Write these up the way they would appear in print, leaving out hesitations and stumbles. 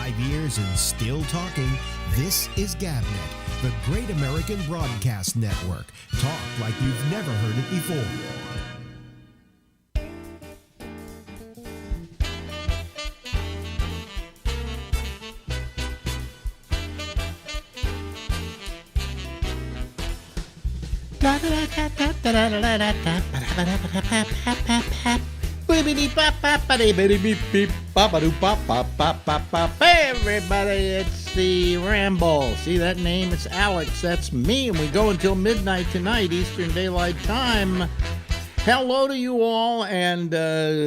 5 years and still talking. This is GABNet, the Great American Broadcast Network. Talk like you've never heard it before. Hey everybody, it's the Ramble. See that name? It's Alex. That's me, and we go until midnight tonight, Eastern Daylight Time. Hello to you all, and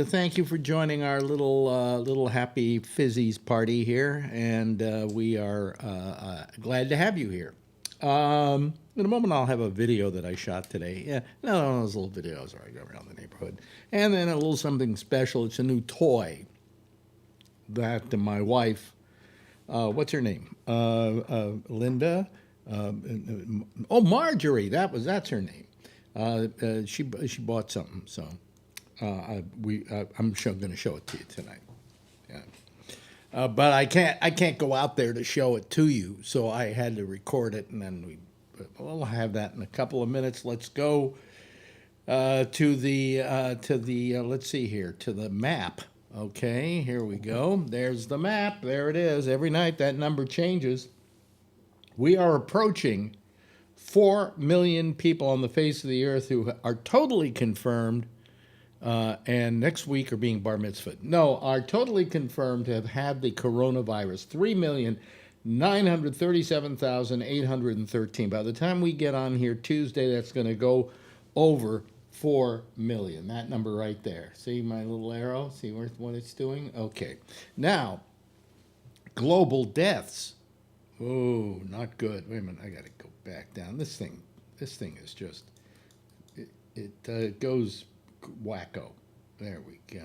thank you for joining our little happy fizzies party here, and we are glad to have you here. In a moment, I'll have a video that I shot today. Yeah, no, those little videos where I go around the neighborhood. And then a little something special. It's a new toy that my wife, what's her name? Linda? Marjorie. That's her name. She bought something, so I'm going to show it to you tonight. Yeah. But I can't go out there to show it to you, so I had to record it, and then we'll have that in a couple of minutes. Let's go to the let's see here, to the map. Okay, here we go. There's the map. There it is. Every night that number changes. We are approaching 4 million people on the face of the earth who are totally confirmed and next week are being bar mitzvahed. No, are totally confirmed to have had the coronavirus. 3,937,813. By the time we get on here Tuesday, that's going to go over 4 million. That number right there. See my little arrow? See what it's doing? Okay. Now, global deaths. Oh, not good. Wait a minute. I got to go back down. This thing is just, it goes wacko. There we go.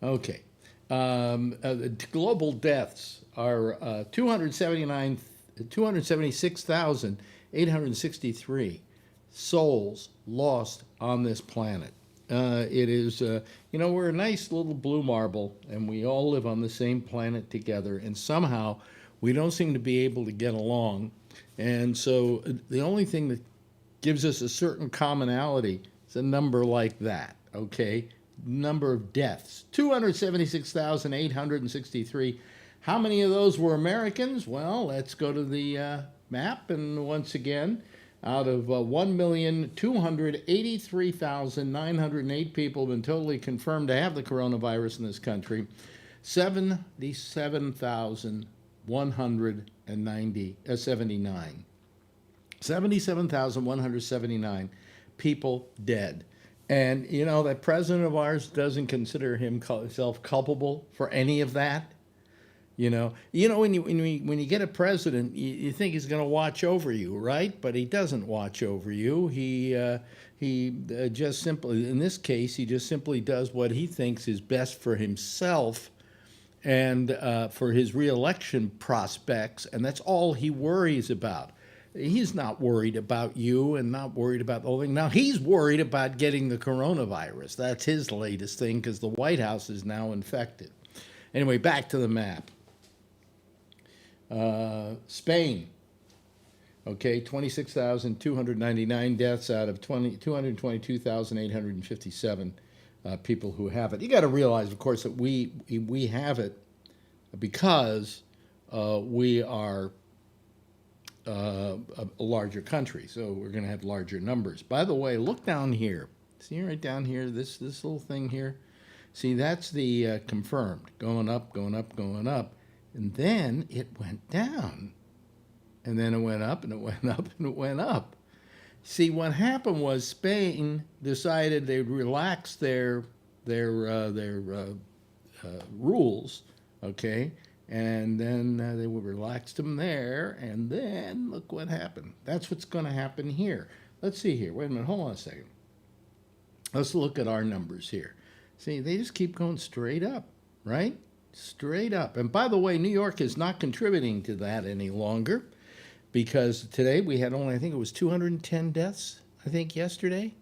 Okay. Global deaths are 276,863 souls lost on this planet. It is, we're a nice little blue marble, and we all live on the same planet together, and somehow we don't seem to be able to get along. And so the only thing that gives us a certain commonality is a number like that, okay? Number of deaths, 276,863. How many of those were Americans? Well, let's go to the map, and once again, out of 1,283,908 people have been totally confirmed to have the coronavirus in this country. 77,179 people dead. And, that president of ours doesn't consider himself culpable for any of that. When you get a president, you think he's going to watch over you, right? But he doesn't watch over you. He just simply, in this case, he just simply does what he thinks is best for himself and for his reelection prospects, and that's all he worries about. He's not worried about you and not worried about the whole thing. Now, he's worried about getting the coronavirus. That's his latest thing because the White House is now infected. Anyway, back to the map. Spain, okay, 26,299 deaths out of 222,857 people who have it. You got to realize, of course, that we have it because we are a larger country, so we're going to have larger numbers. By the way, look down here. See right down here, this little thing here? See, that's the confirmed, going up, going up, going up. And then it went down. And then it went up, and it went up, and it went up. See, what happened was Spain decided they'd relax their rules, okay? And then they relaxed them there, and then look what happened. That's what's going to happen here. Let's see here. Wait a minute. Hold on a second. Let's look at our numbers here. See, they just keep going straight up, right? Straight up. And by the way, New York is not contributing to that any longer because today we had only, I think it was 210 deaths, I think, yesterday.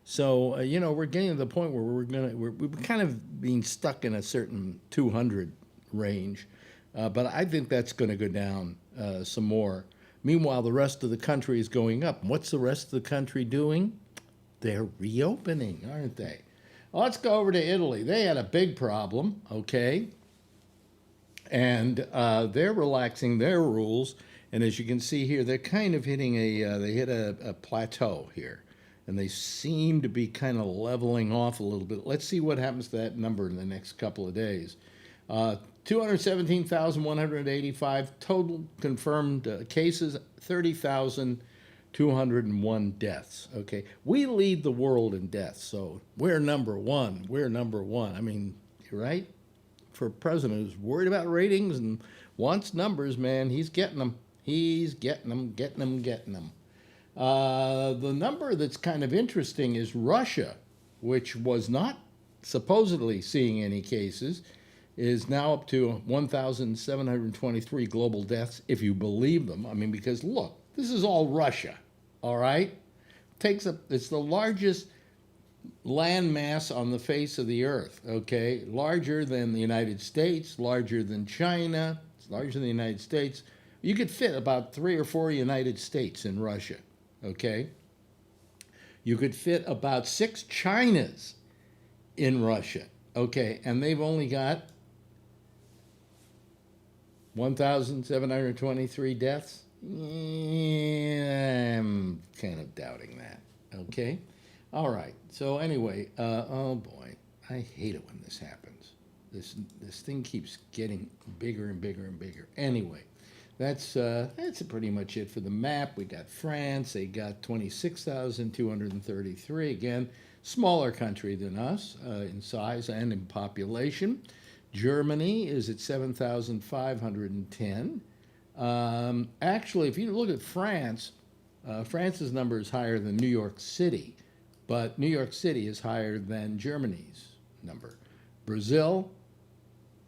So, we're getting to the point where we're kind of being stuck in a certain 200 range. But I think that's going to go down some more. Meanwhile, the rest of the country is going up. And what's the rest of the country doing? They're reopening, aren't they? Well, let's go over to Italy. They had a big problem, okay? And they're relaxing their rules. And as you can see here, they're kind of hitting they hit a plateau here. And they seem to be kind of leveling off a little bit. Let's see what happens to that number in the next couple of days. 217,185 total confirmed cases, 30,201 deaths. Okay, we lead the world in deaths, so we're number one. We're number one. I mean, you're right. For a president who's worried about ratings and wants numbers, man, he's getting them. He's getting them, getting them, getting them. The number that's kind of interesting is Russia, which was not supposedly seeing any cases, is now up to 1,723 global deaths, if you believe them. I mean, because look, this is all Russia, all right? It's the largest land mass on the face of the earth, okay? Larger than the United States, larger than China, it's larger than the United States. You could fit about 3 or 4 United States in Russia, okay? You could fit about 6 Chinas in Russia, okay? And they've only got 1,723 deaths? Yeah, I'm kind of doubting that, okay? All right, so anyway, oh boy, I hate it when this happens. This thing keeps getting bigger and bigger and bigger. Anyway, that's pretty much it for the map. We got France, they got 26,233, again, smaller country than us in size and in population. Germany is at 7,510. Actually, if you look at France, France's number is higher than New York City, but New York City is higher than Germany's number. Brazil,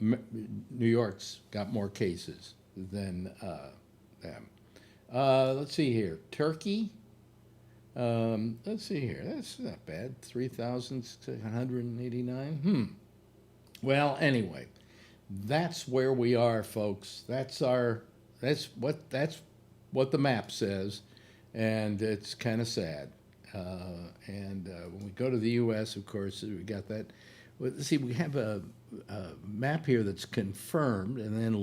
New York's got more cases than them. Let's see here. Turkey, let's see here. That's not bad. 3,689. Well, anyway, that's where we are, folks. That's what the map says, and it's kind of sad. When we go to the U.S., of course, we got that. Well, see, we have a map here that's confirmed, and then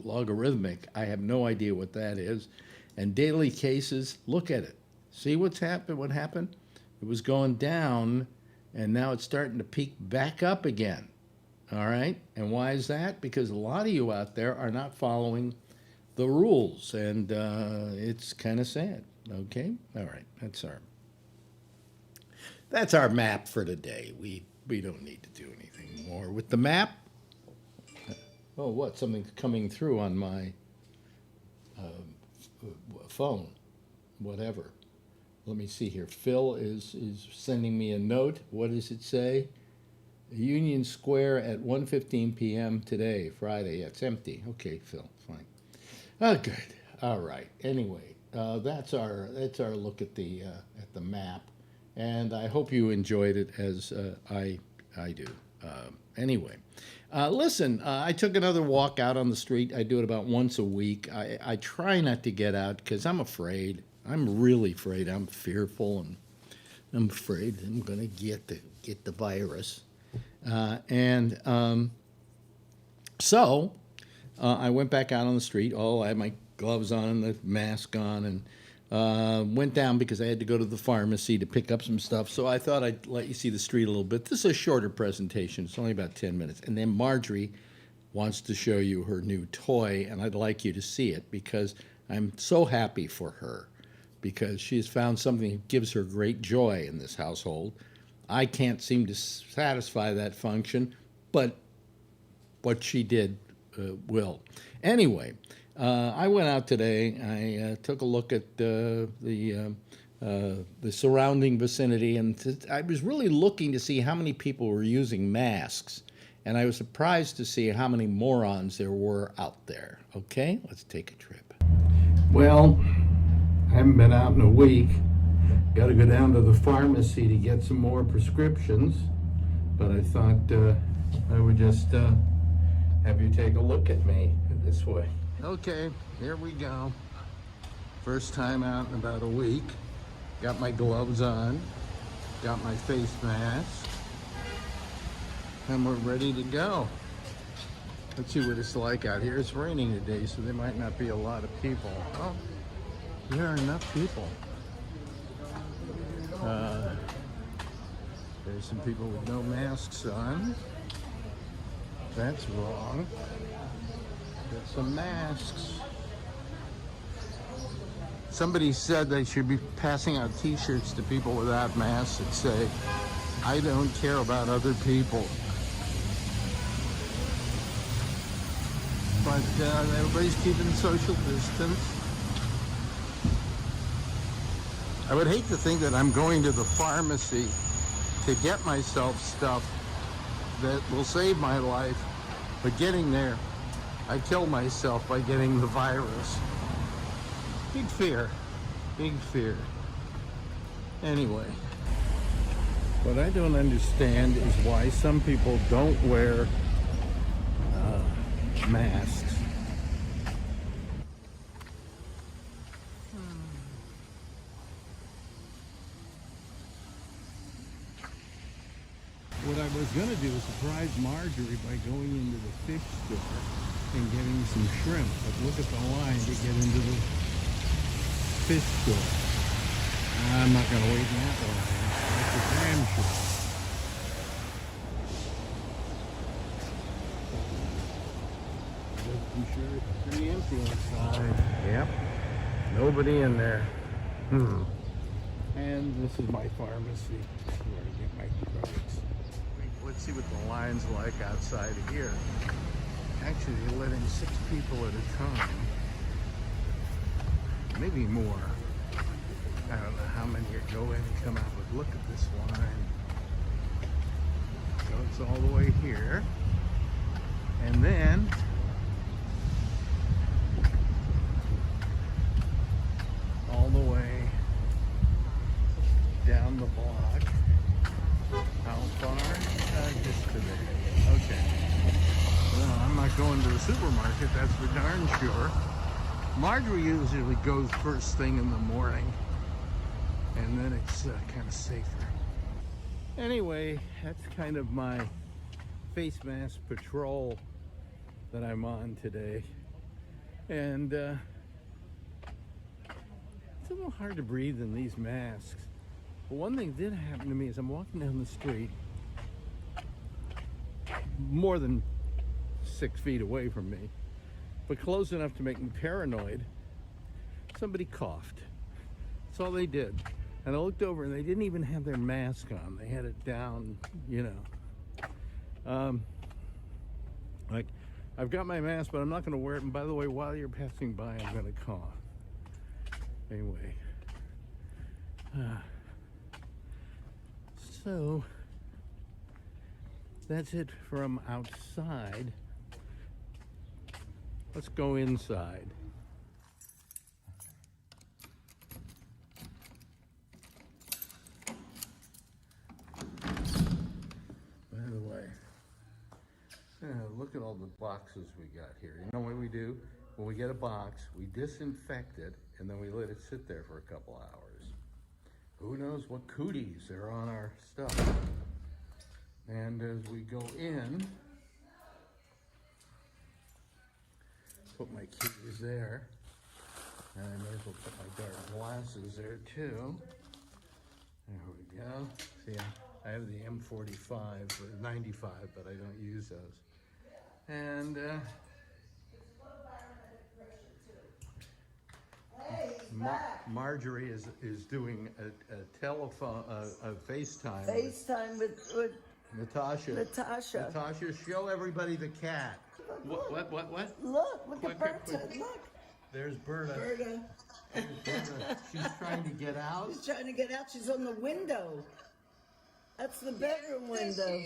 logarithmic. I have no idea what that is. And daily cases. Look at it. See what's happened? What happened? It was going down. And now it's starting to peak back up again, all right? And why is that? Because a lot of you out there are not following the rules, and it's kind of sad, okay? All right, that's our map for today. We don't need to do anything more with the map. Oh, what? Something's coming through on my phone, whatever. Let me see here. Phil is sending me a note. What does it say? Union Square at 1:15 p.m. today, Friday. Yeah, it's empty. Okay, Phil, fine. Oh, good. All right. Anyway, that's our look at the map, and I hope you enjoyed it as I do. Anyway, listen. I took another walk out on the street. I do it about once a week. I try not to get out because I'm afraid. I'm really afraid. I'm fearful, and I'm afraid I'm going to get the virus. So I went back out on the street. I had my gloves on and the mask on, and went down because I had to go to the pharmacy to pick up some stuff. So I thought I'd let you see the street a little bit. This is a shorter presentation. It's only about 10 minutes. And then Marjorie wants to show you her new toy, and I'd like you to see it because I'm so happy for her, because she has found something that gives her great joy in this household. I can't seem to satisfy that function, but what she did will. Anyway, I went out today. I took a look at the surrounding vicinity, and I was really looking to see how many people were using masks, and I was surprised to see how many morons there were out there. Okay, let's take a trip. Well, I haven't been out in a week. Got to go down to the pharmacy to get some more prescriptions. but I thought I would just have you take a look at me this way. Okay, here we go. First time out in about a week. Got my gloves on, got my face mask, and we're ready to go. Let's see what it's like out here. It's raining today, so there might not be a lot of people. Oh, there are enough people. There's some people with no masks on. That's wrong. Got some masks. Somebody said they should be passing out t-shirts to people without masks that say, "I don't care about other people." But everybody's keeping social distance. I would hate to think that I'm going to the pharmacy to get myself stuff that will save my life, but getting there, I kill myself by getting the virus. Big fear, big fear. Anyway, what I don't understand is why some people don't wear masks. What I was going to do is surprise Marjorie by going into the fish store and getting some shrimp. But look at the line to get into the fish store. I'm not going to wait in that line. That's a damn sure. I'm sure it's pretty empty inside. Yep. Nobody in there. And this is my pharmacy where I get my drugs. Let's see what the line's like outside of here. Actually, they're letting 6 people at a time. Maybe more. I don't know how many are going and come out, but look at this line. So it's all the way here. And then all the way down the block. How far? Just today. Okay. Well, I'm not going to the supermarket, that's for darn sure. Marjorie usually goes first thing in the morning, and then it's kind of safer. Anyway, that's kind of my face mask patrol that I'm on today. And it's a little hard to breathe in these masks. But one thing did happen to me is I'm walking down the street, more than 6 feet away from me, but close enough to make me paranoid. Somebody coughed. That's all they did. And I looked over and they didn't even have their mask on. They had it down, you know. Like, I've got my mask, but I'm not going to wear it. And by the way, while you're passing by, I'm going to cough. Anyway. So, that's it from outside. Let's go inside. By the way, look at all the boxes we got here. You know what we do? When we get a box, we disinfect it, and then we let it sit there for a couple hours. Who knows what cooties are on our stuff. And as we go in, put my keys there. And I may as well put my dark glasses there too. There we go. See, I have the M45 or 95, but I don't use those. And Marjorie is doing a telephone, a FaceTime. FaceTime with Natasha. Natasha, show everybody the cat. What? Look at Berta. Look. There's Berta. Berta. She's trying to get out. She's trying to get out. She's on the window. That's the bedroom window.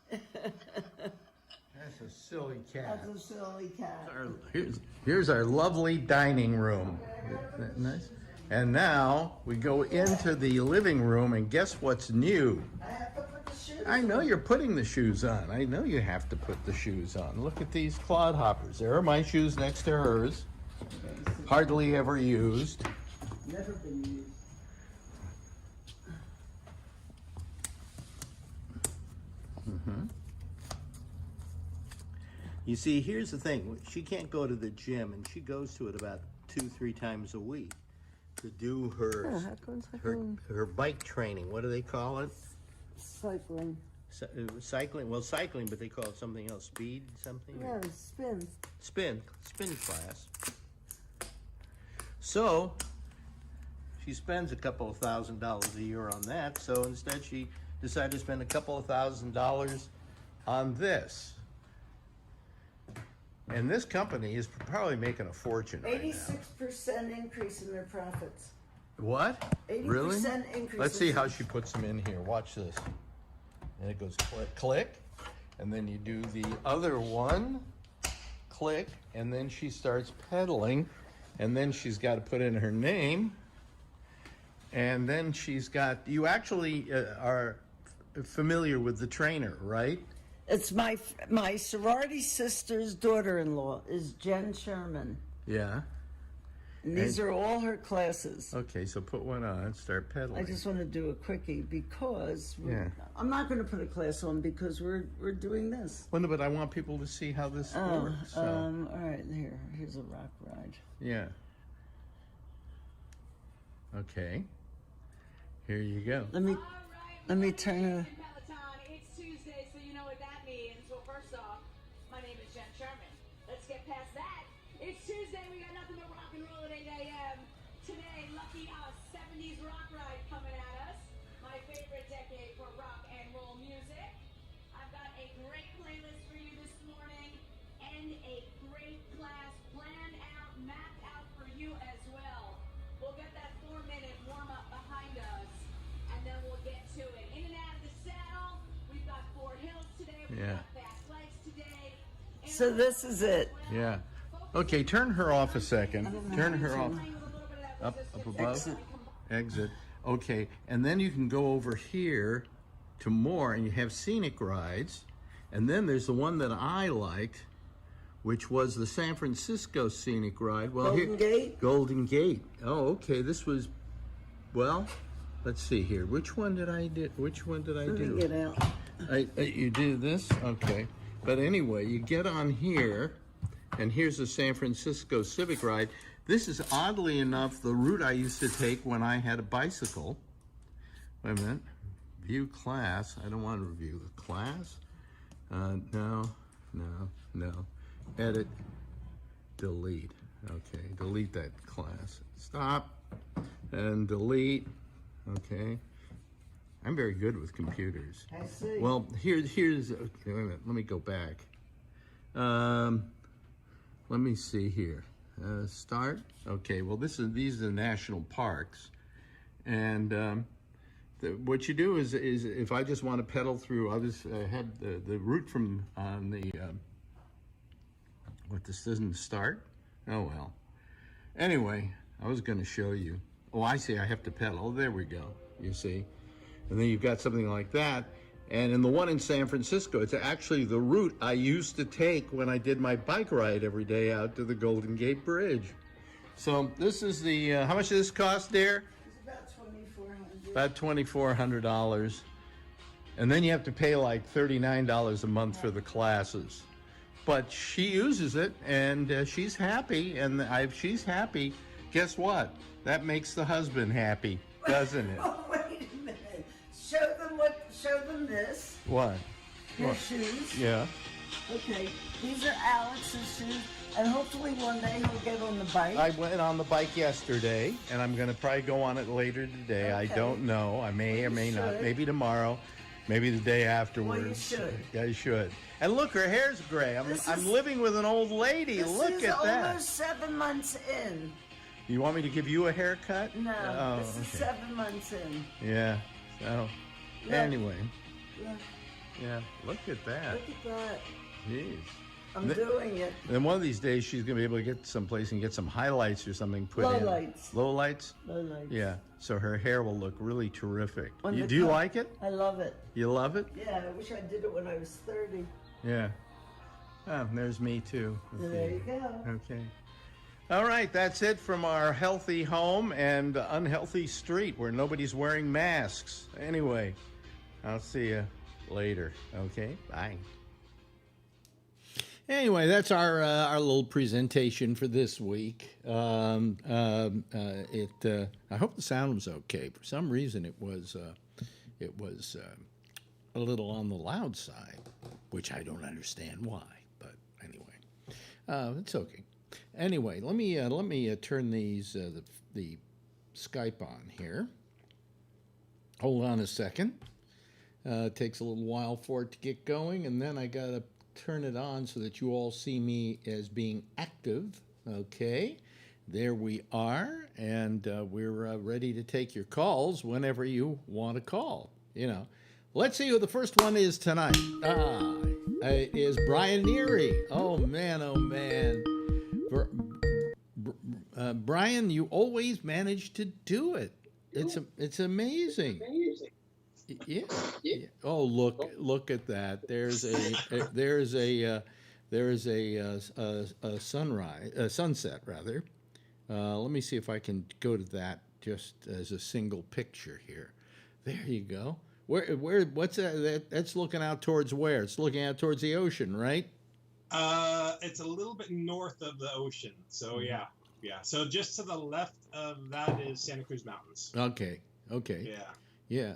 That's a silly cat. That's a silly cat. Here's our lovely dining room. Isn't that nice? And now we go into the living room, and guess what's new? I have to put the shoes I know you're putting the shoes on. I know you have to put the shoes on. Look at these clodhoppers. There are my shoes next to hers. Hardly ever used. Never been used. You see, here's the thing. She can't go to the gym, and she goes to it about 2-3 times a week to do her bike training. What do they call it? Cycling. Cycling. Well, cycling, but they call it something else. Speed something? Yeah, spin. Spin class. So she spends a couple of $1,000s a year on that. So instead, she decided to spend a couple of $1,000s on this. And this company is probably making a fortune right now. 86% increase in their profits. What? 80% Really? increase. Let's see how she puts them in here. Watch this. And it goes click, click. And then you do the other one, click. And then she starts pedaling. And then she's got to put in her name. And then she's got, you actually are familiar with the trainer, right? It's my sorority sister's daughter-in-law is Jen Sherman. Yeah. And these are all her classes. Okay, so put one on and start pedaling. I just want to do a quickie because Yeah. I'm not going to put a class on because we're doing this. Well, no, but I want people to see how this works. So. All right, here's a rock ride. Yeah. Okay. Here you go. Let me turn her. Peloton. It's Tuesday, so you know what that means. Well, first off, my name is Jen Sherman. Let's get past that. It's Tuesday. We got nothing but rock and roll at 8 a.m. Today, lucky us, 70s rock ride coming at us. My favorite decade for rock and roll music. I've got a great playlist for you this morning and a great class planned out, mapped out for you as well. We'll get that 4-minute warm-up behind us, and then we'll get to it. In and out of the saddle, we've got Fort Hills today, we've got fast legs today. So this is it. Yeah. Okay, turn her off a second. Turn her off. Up above. Exit. Okay, and then you can go over here to more, and you have scenic rides. And then there's the one that I liked, which was the San Francisco scenic ride. Well, Golden Gate? Golden Gate. Oh, okay. This was, well, let's see here. Which one did I do? Let me get out. You do this? Okay. But anyway, you get on here, and here's the San Francisco Civic Ride. This is, oddly enough, the route I used to take when I had a bicycle. Wait a minute. View class. I don't want to review the class. No. Edit. Delete. Okay, delete that class. Stop. And delete. Okay. I'm very good with computers. I see. Well, here's okay, wait a minute. Let me go back. Let me see here. Start. Okay. Well, these are the national parks, and what you do is if I just want to pedal through, I'll just have the route from on the. What, this doesn't start? Oh well. Anyway, I was going to show you. Oh, I see. I have to pedal. Oh, there we go. You see. And then you've got something like that. And in the one in San Francisco, it's actually the route I used to take when I did my bike ride every day out to the Golden Gate Bridge. So this is the, how much does this cost, dear? It's about $2,400. About $2,400. And then you have to pay like $39 a month for the classes. But she uses it, and she's happy, and if she's happy, guess what? That makes the husband happy, doesn't it? Oh, wait a minute. Show them this. What? Your What? shoes. Yeah. Okay, these are Alex's shoes, and hopefully one day he'll get on the bike. I went on the bike yesterday, and I'm going to probably go on it later today. I Okay. don't know. I may or may not. should. Maybe tomorrow. Maybe the day afterwards. Well, you should. Yeah, you should. And look, her hair's gray. I'm This is- living with an old lady. This Look is at that. almost 7 months in. You want me to give you a haircut? No, Oh, this is okay. 7 months in. Yeah. So, Look. anyway. Look, Yeah. Look at that. look at that. Jeez. I'm doing it. And one of these days, she's going to be able to get someplace and get some highlights or something put in. Lowlights. Low lights? Low lights. Yeah. So her hair will look really terrific. On the Do you cup. like it? I love it. You love it? Yeah, I wish I did it when I was 30. Yeah. Oh, there's me too. There you go. Okay. All right, that's it from our healthy home and unhealthy street where nobody's wearing masks. Anyway, I'll see you later. Okay, bye. Anyway, that's our little presentation for this week. I hope the sound was okay. For some reason, it was a little on the loud side, which I don't understand why. But anyway, it's okay. Anyway, let me turn these the Skype on here. Hold on a second. It takes a little while for it to get going, and then I gotta turn it on so that you all see me as being active. Okay, there we are, and we're ready to take your calls whenever you want to call. Let's see who the first one is tonight. It is Brian Neary. Oh man, oh man. Brian, you always manage to do it. It's amazing. Yeah. Oh, look at that. There's a sunset rather. Let me see if I can go to that just as a single picture here. There you go. What's that? That's looking out towards where? It's looking out towards the ocean, right? It's a little bit north of the ocean. So yeah. So just to the left of that is Santa Cruz Mountains. Okay. Yeah.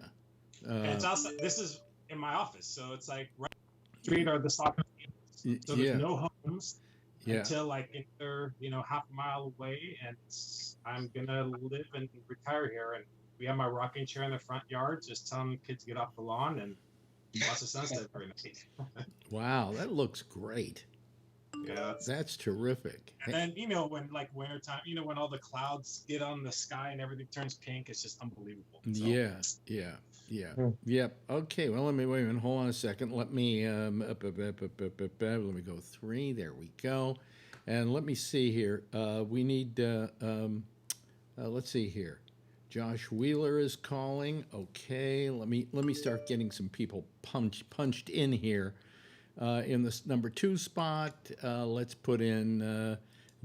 And it's also, this is in my office, so it's like right street are the soccer fields. So there's no homes until like they're half a mile away, and I'm gonna live and retire here. And we have my rocking chair in the front yard, just telling kids to get off the lawn and watch the sunset every night. Wow, that looks great. Yeah, that's terrific. And then when like wintertime, when all the clouds get on the sky and everything turns pink, it's just unbelievable. So. Yep. Okay. Well, wait a minute. Hold on a second. Let me let me go 3. There we go. And let me see here. We need. Let's see here. Josh Wheeler is calling. Okay. Let me start getting some people punched in here. In this number 2 spot, let's put in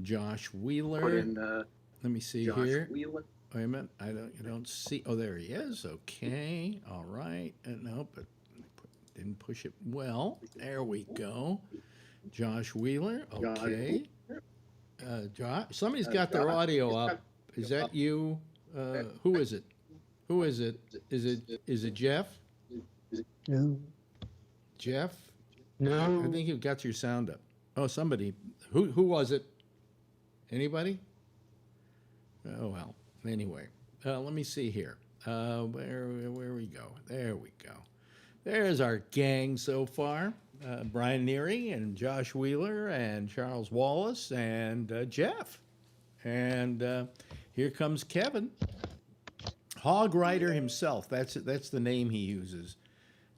Josh Wheeler. Let me see Josh here. Wheeler. Wait a minute. I don't see. Oh, there he is. Okay. All right. Nope. Didn't push it well. There we go. Josh Wheeler. Okay. Josh. Somebody's got their audio up. Is that you? Who is it? Who is it? Is it Jeff? No. Jeff? No. I think you've got your sound up. Oh, somebody. Who was it? Anybody? Oh, well. Anyway, let me see here. Where we go? There we go. There's our gang so far. Brian Neary and Josh Wheeler and Charles Wallace and Jeff. And here comes Kevin. Hog Rider himself. That's the name he uses.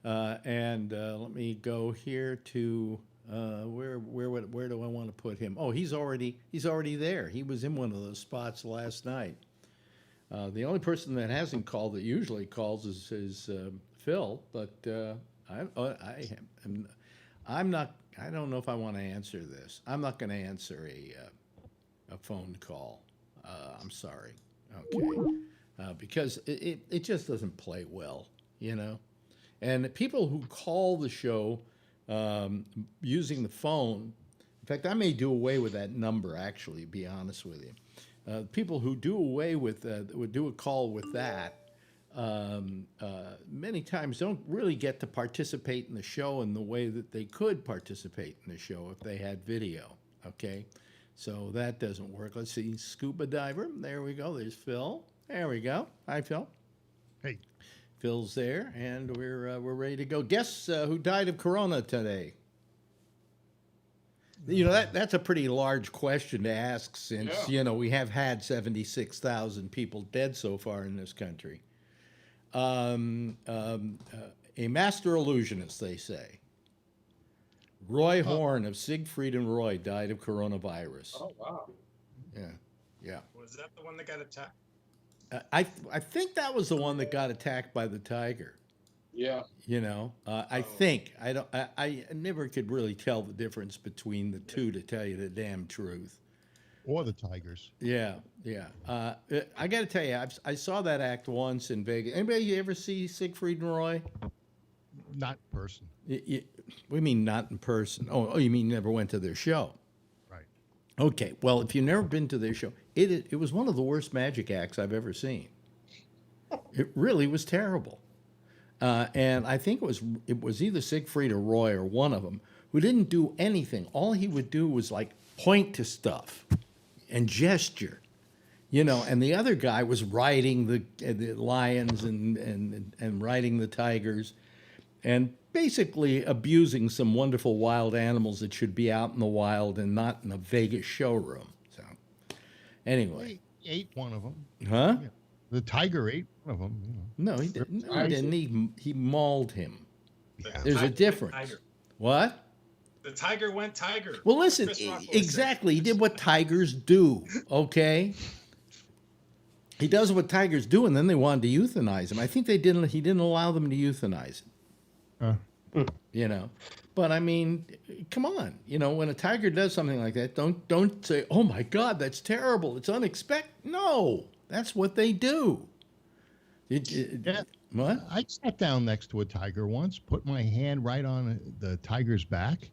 And let me go here to where do I want to put him? Oh, he's already there. He was in one of those spots last night. The only person that hasn't called that usually calls is Phil, but I'm not. I don't know if I want to answer this. I'm not going to answer a phone call. I'm sorry. Okay, because it just doesn't play well, And people who call the show using the phone, in fact, I may do away with that number, actually, to be honest with you. People who do away with, would do a call with that, many times don't really get to participate in the show in the way that they could participate in the show if they had video, okay? So that doesn't work. Let's see, Scuba Diver, there we go, there's Phil. There we go. Hi, Phil. Hey. Phil's there, and we're ready to go. Guess who died of corona today? That's a pretty large question to ask since we have had 76,000 people dead so far in this country. A master illusionist, they say. Roy Horn of Siegfried and Roy died of coronavirus. Oh wow. Yeah. Was that the one that got attacked? I think that was the one that got attacked by the tiger. Yeah. You know, I think I never could really tell the difference between the two, to tell you the damn truth. Or the tigers. Yeah. I got to tell you, I saw that act once in Vegas. Anybody ever see Siegfried and Roy? Not in person. What do you mean not in person? Oh, you mean you never went to their show? Right. Okay. Well, if you've never been to their show, it was one of the worst magic acts I've ever seen. It really was terrible. And I think it was either Siegfried or Roy or one of them who didn't do anything. All he would do was like point to stuff and gesture, you know. And the other guy was riding the lions and riding the tigers, and basically abusing some wonderful wild animals that should be out in the wild and not in a Vegas showroom. So, anyway, He ate one of them. huh? Yeah. The tiger ate one of them. You know. No, he didn't. No, he didn't. He mauled him. Yeah. There's a Tiger difference. went tiger. What? The tiger went tiger. Well, listen, Chris Rock always said. exactly. He did what tigers do, okay? He does what tigers do, and then they wanted to euthanize him. I think he didn't allow them to euthanize him, you know? But, I mean, come on. You know, when a tiger does something like that, don't say, oh, my God, that's terrible. It's unexpected. No, that's what they do. Yeah. What? I sat down next to a tiger once, put my hand right on the tiger's back,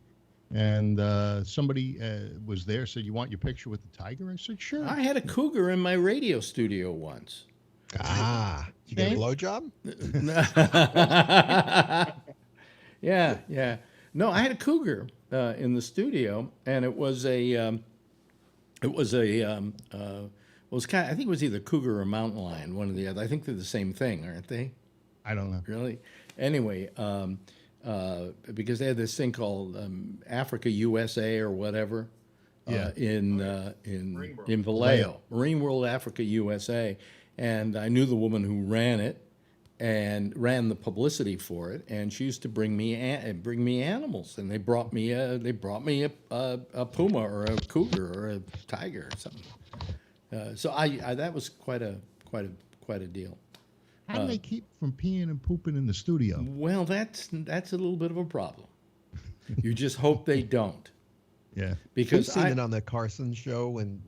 and somebody was there, said, "You want your picture with the tiger?" I said, "Sure." I had a cougar in my radio studio once. You get a blowjob? Yeah. No, I had a cougar in the studio, and it was kind of, I think it was either cougar or mountain lion, one or the other. I think they're the same thing, aren't they? I don't know. Really? Anyway, because they had this thing called Africa USA or whatever. Yeah. In Vallejo, Marine World Africa USA, and I knew the woman who ran it and ran the publicity for it, and she used to bring me animals, and they brought me a puma or a cougar or a tiger or something. So I that was quite a deal. How do they keep from peeing and pooping in the studio? Well, that's a little bit of a problem. You just hope they don't. Yeah. I've Because seen it on the Carson show when,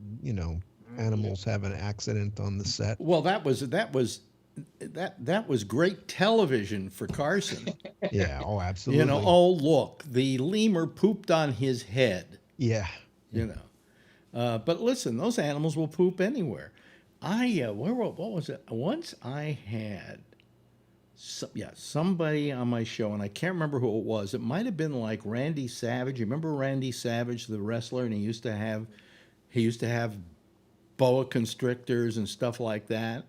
animals have an accident on the set. well, that was great television for Carson. Yeah, oh, absolutely. Look, the lemur pooped on his head. Yeah. But listen, those animals will poop anywhere. What was it? Once I had somebody on my show, and I can't remember who it was. It might have been like Randy Savage. You remember Randy Savage, the wrestler, and he used to have boa constrictors and stuff like that.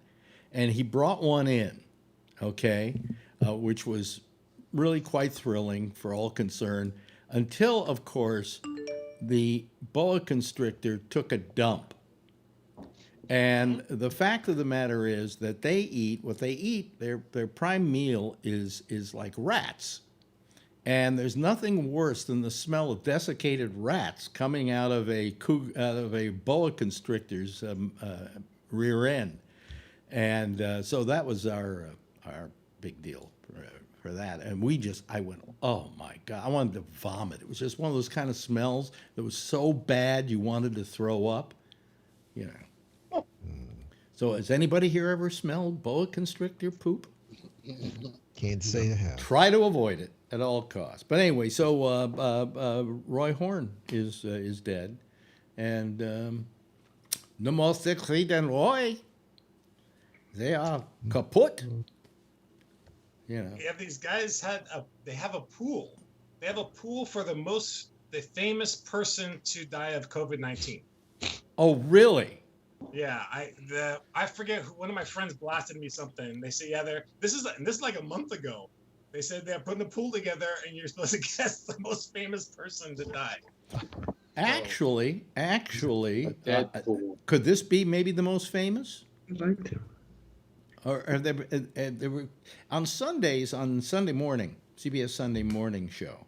And he brought one in, okay, which was really quite thrilling for all concerned, until, of course, the boa constrictor took a dump. And the fact of the matter is that their prime meal is like rats. And there's nothing worse than the smell of desiccated rats coming out of a boa constrictor's rear end. And so that was our big deal for that. And I went, oh my God, I wanted to vomit. It was just one of those kind of smells that was so bad you wanted to throw up. So has anybody here ever smelled boa constrictor poop? Can't say I have. Try to avoid it at all costs. But anyway, so Roy Horn is dead. And no more Siegfried and Roy. They are kaput. Yeah, these guys they have a pool. They have a pool for the famous person to die of COVID-19. Oh, really? Yeah, I forget one of my friends blasted me something. They say, this is like a month ago. They said they're putting a pool together and you're supposed to guess the most famous person to die. Actually, could this be maybe the most famous? I'd like to. Or they were on Sundays, on Sunday morning, CBS Sunday morning show.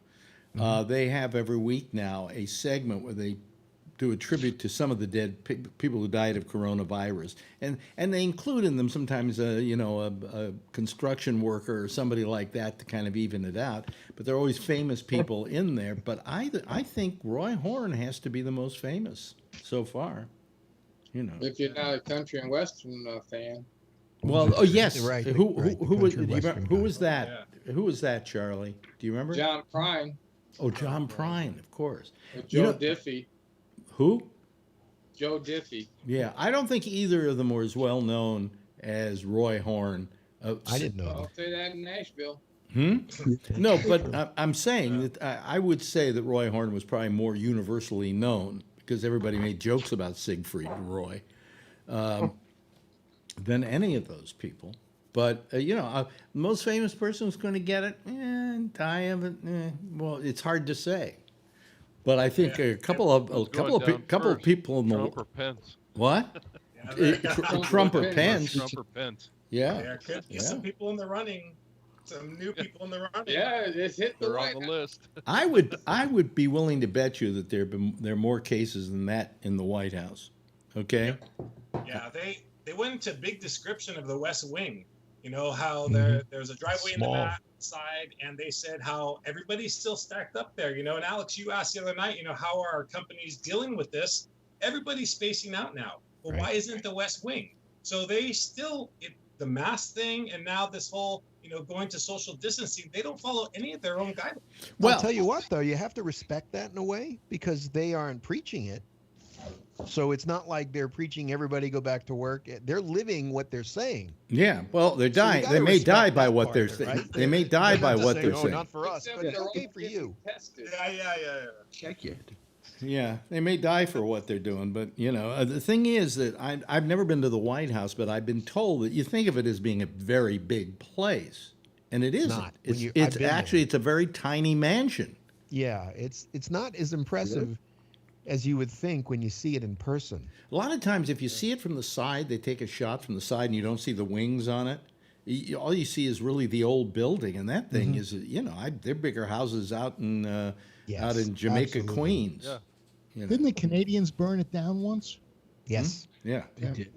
They have every week now a segment where they do a tribute to some of the dead people who died of coronavirus, and they include in them sometimes a construction worker or somebody like that to kind of even it out. But there are always famous people in there. But I think Roy Horn has to be the most famous so far. You know, if you're not a country and western fan. Well, oh yes, Right, Who right, the was? country Do you remember, western who guy. was that? Who was that, Charlie? Do you remember? John Prine, Oh, John Prine, of course. or You Joe know- Diffie. Who? Joe Diffie. Yeah, I don't think either of them were as well known as Roy Horn. I didn't know. I'll say that in Nashville. No, but I'm saying that I would say that Roy Horn was probably more universally known because everybody made jokes about Siegfried and Roy than any of those people. But most famous person who's going to get it, die of it. Well, it's hard to say. But I think a couple of people in the Trump or Pence. what? Trump or Pence. Trump or Pence. Yeah. There could be some people in the running, some new people in the running. Yeah, it's hit the They're right. on the list. I would be willing to bet you that there are more cases than that in the White House. Okay. Yeah, they went into big description of the West Wing. You know how Mm-hmm. there's a driveway Small. in the back side, and they said how everybody's still stacked up there. You know, and Alex, you asked the other night, how are our companies dealing with this? Everybody's spacing out now. Well, why isn't the West Wing? So they still the mask thing, and now this whole going to social distancing. They don't follow any of their own guidelines. Well, I'll tell you what, though, you have to respect that in a way because they aren't preaching it. So it's not like they're preaching everybody go back to work. They're living what they're saying. yeah. Well, they're So you dying. gotta They may respect die by that what part they're of it, saying. right? They may die by not what saying, they're "Oh, saying. not for us, but Except they're okay all for you. tested. Yeah. Check it. Yeah, they may die for what they're doing, but the thing is that I've never been to the White House, but I've been told that you think of it as being a very big place, and it isn't. not. When It's I've been actually there. it's a very tiny mansion. Yeah, it's not as impressive as you would think when you see it in person. A lot of times, if you see it from the side, they take a shot from the side, and you don't see the wings on it. All you see is really the old building, and that thing is, they're bigger houses out in out in Jamaica, absolutely. Queens. Yeah. Didn't the Canadians burn it down once? Yes. Yeah, They did.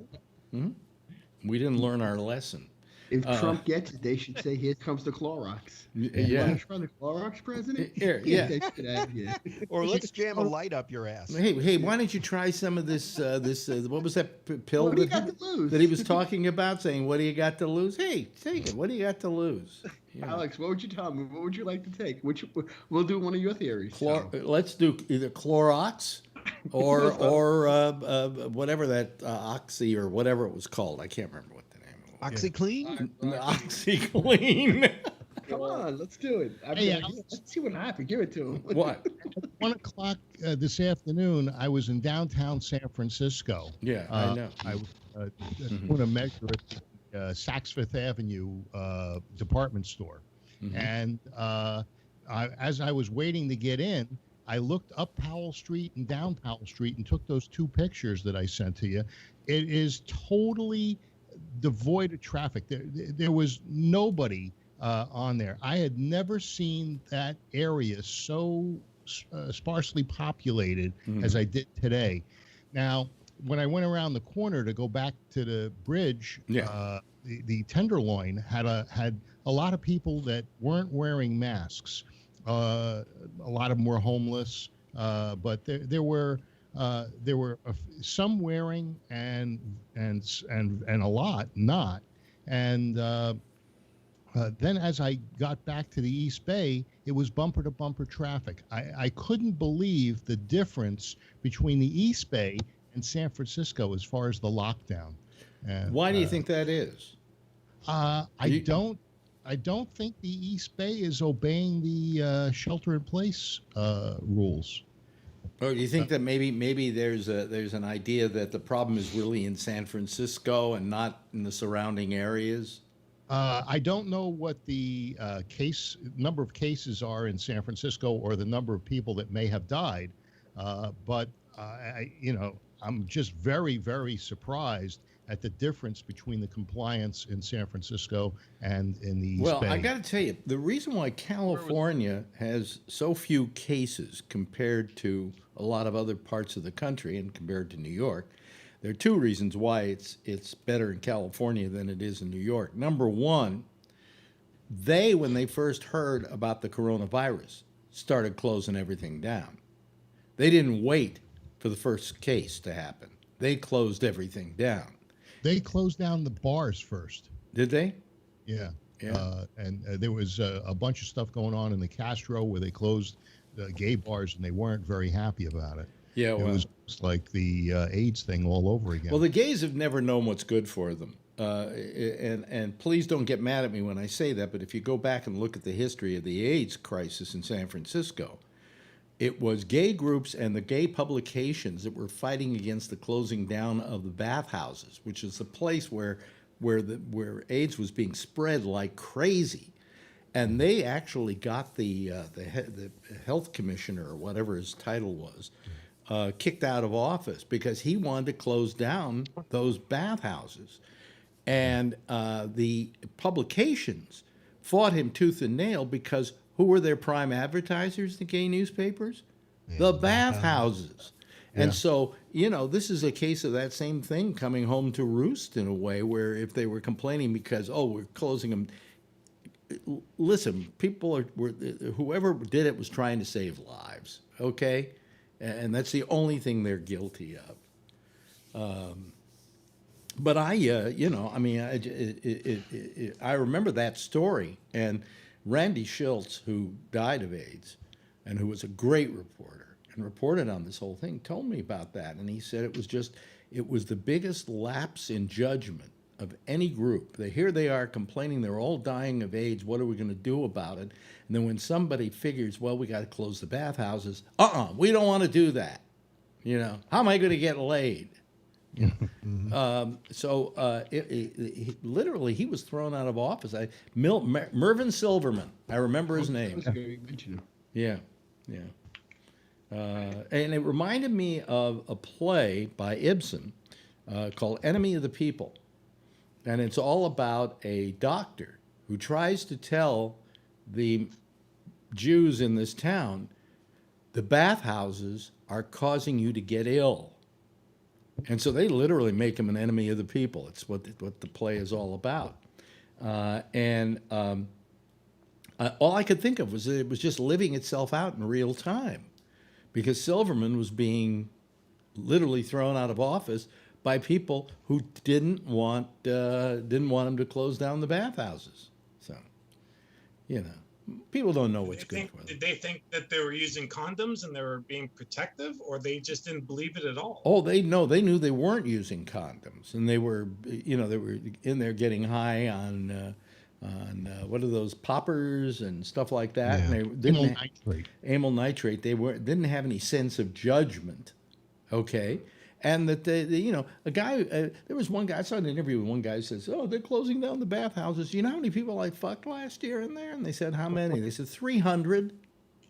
we didn't learn our lesson. If Trump gets it, they should say, "Here comes the Clorox." Yeah. Want to run the Clorox president? Here, yeah. They should have, yeah. Or let's jam a light up your ass. Hey, why don't you try some of this? What was that pill What do you got to lose? that he was talking about? Saying, "What do you got to lose?" Hey, take it. What do you got to lose? Yeah. Alex, what would you tell me? What would you like to take? We'll do one of your theories. Let's do either Clorox or whatever that Oxy or whatever it was called. I can't remember what the name of it was. OxyClean? OxyClean. Come on, let's do it. Let's see what happens. Give it to him. What? 1 o'clock this afternoon, I was in downtown San Francisco. Yeah, I know. I was doing a measure at the Saks Fifth Avenue department store. And as I was waiting to get in, I looked up Powell Street and down Powell Street and took those two pictures that I sent to you. It is totally devoid of traffic. There was nobody on there. I had never seen that area so sparsely populated as I did today. Now, when I went around the corner to go back to the bridge, the Tenderloin had a lot of people that weren't wearing masks. A lot of them were homeless, but there were some wearing and a lot not. And then as I got back to the East Bay, it was bumper to bumper traffic. I couldn't believe the difference between the East Bay and San Francisco as far as the lockdown. And, Why do you think that is? I don't think the East Bay is obeying the shelter-in-place rules. Or do you think that maybe there's an idea that the problem is really in San Francisco and not in the surrounding areas? I don't know what the number of cases are in San Francisco or the number of people that may have died, but I'm just very, very surprised at the difference between the compliance in San Francisco and in the East Well, Bay. I got to tell you, the reason why California has so few cases compared to a lot of other parts of the country and compared to New York, there are two reasons why it's better in California than it is in New York. Number one, when they first heard about the coronavirus, started closing everything down. They didn't wait for the first case to happen. They closed everything down. They closed down the bars first. Did they? Yeah. Yeah. And there was a bunch of stuff going on in the Castro where they closed the gay bars, and they weren't very happy about it. Yeah, It was like the AIDS thing all over again. Well, the gays have never known what's good for them. And please don't get mad at me when I say that, but if you go back and look at the history of the AIDS crisis in San Francisco, it was gay groups and the gay publications that were fighting against the closing down of the bathhouses, which is the place where AIDS was being spread like crazy. And they actually got the health commissioner, or whatever his title was, kicked out of office because he wanted to close down those bathhouses. And the publications fought him tooth and nail because who were their prime advertisers, the gay newspapers? The bathhouses. And so, this is a case of that same thing coming home to roost in a way, where if they were complaining because, we're closing them. Listen, whoever did it was trying to save lives, okay? And that's the only thing they're guilty of. But I remember that story, and Randy Schultz, who died of AIDS and who was a great reporter and reported on this whole thing, told me about that. And he said it was the biggest lapse in judgment of any group. Here they are complaining they're all dying of AIDS. What are we going to do about it? And then when somebody figures, well, we got to close the bathhouses. We don't want to do that. How am I going to get laid? Literally, he was thrown out of office. Mervyn Silverman, I remember his name. Yeah. And it reminded me of a play by Ibsen called Enemy of the People. And it's all about a doctor who tries to tell the Jews in this town, the bathhouses are causing you to get ill. And so they literally make him an enemy of the people. It's what the play is all about. All I could think of was that it was just living itself out in real time, because Silverman was being literally thrown out of office by people who didn't want him to close down the bathhouses. So, people don't know what's good for them. Did they think that they were using condoms and they were being protective, or they just didn't believe it at all? Oh, they knew they weren't using condoms, and they were in there getting high on what are those, poppers and stuff like that. Yeah. And they didn't Amyl nitrate. amyl nitrate. They didn't have any sense of judgment. Okay. And that a guy, there was one guy, I saw an interview with one guy who says, they're closing down the bathhouses. You know how many people I fucked last year in there? And they said, how many? They said 300.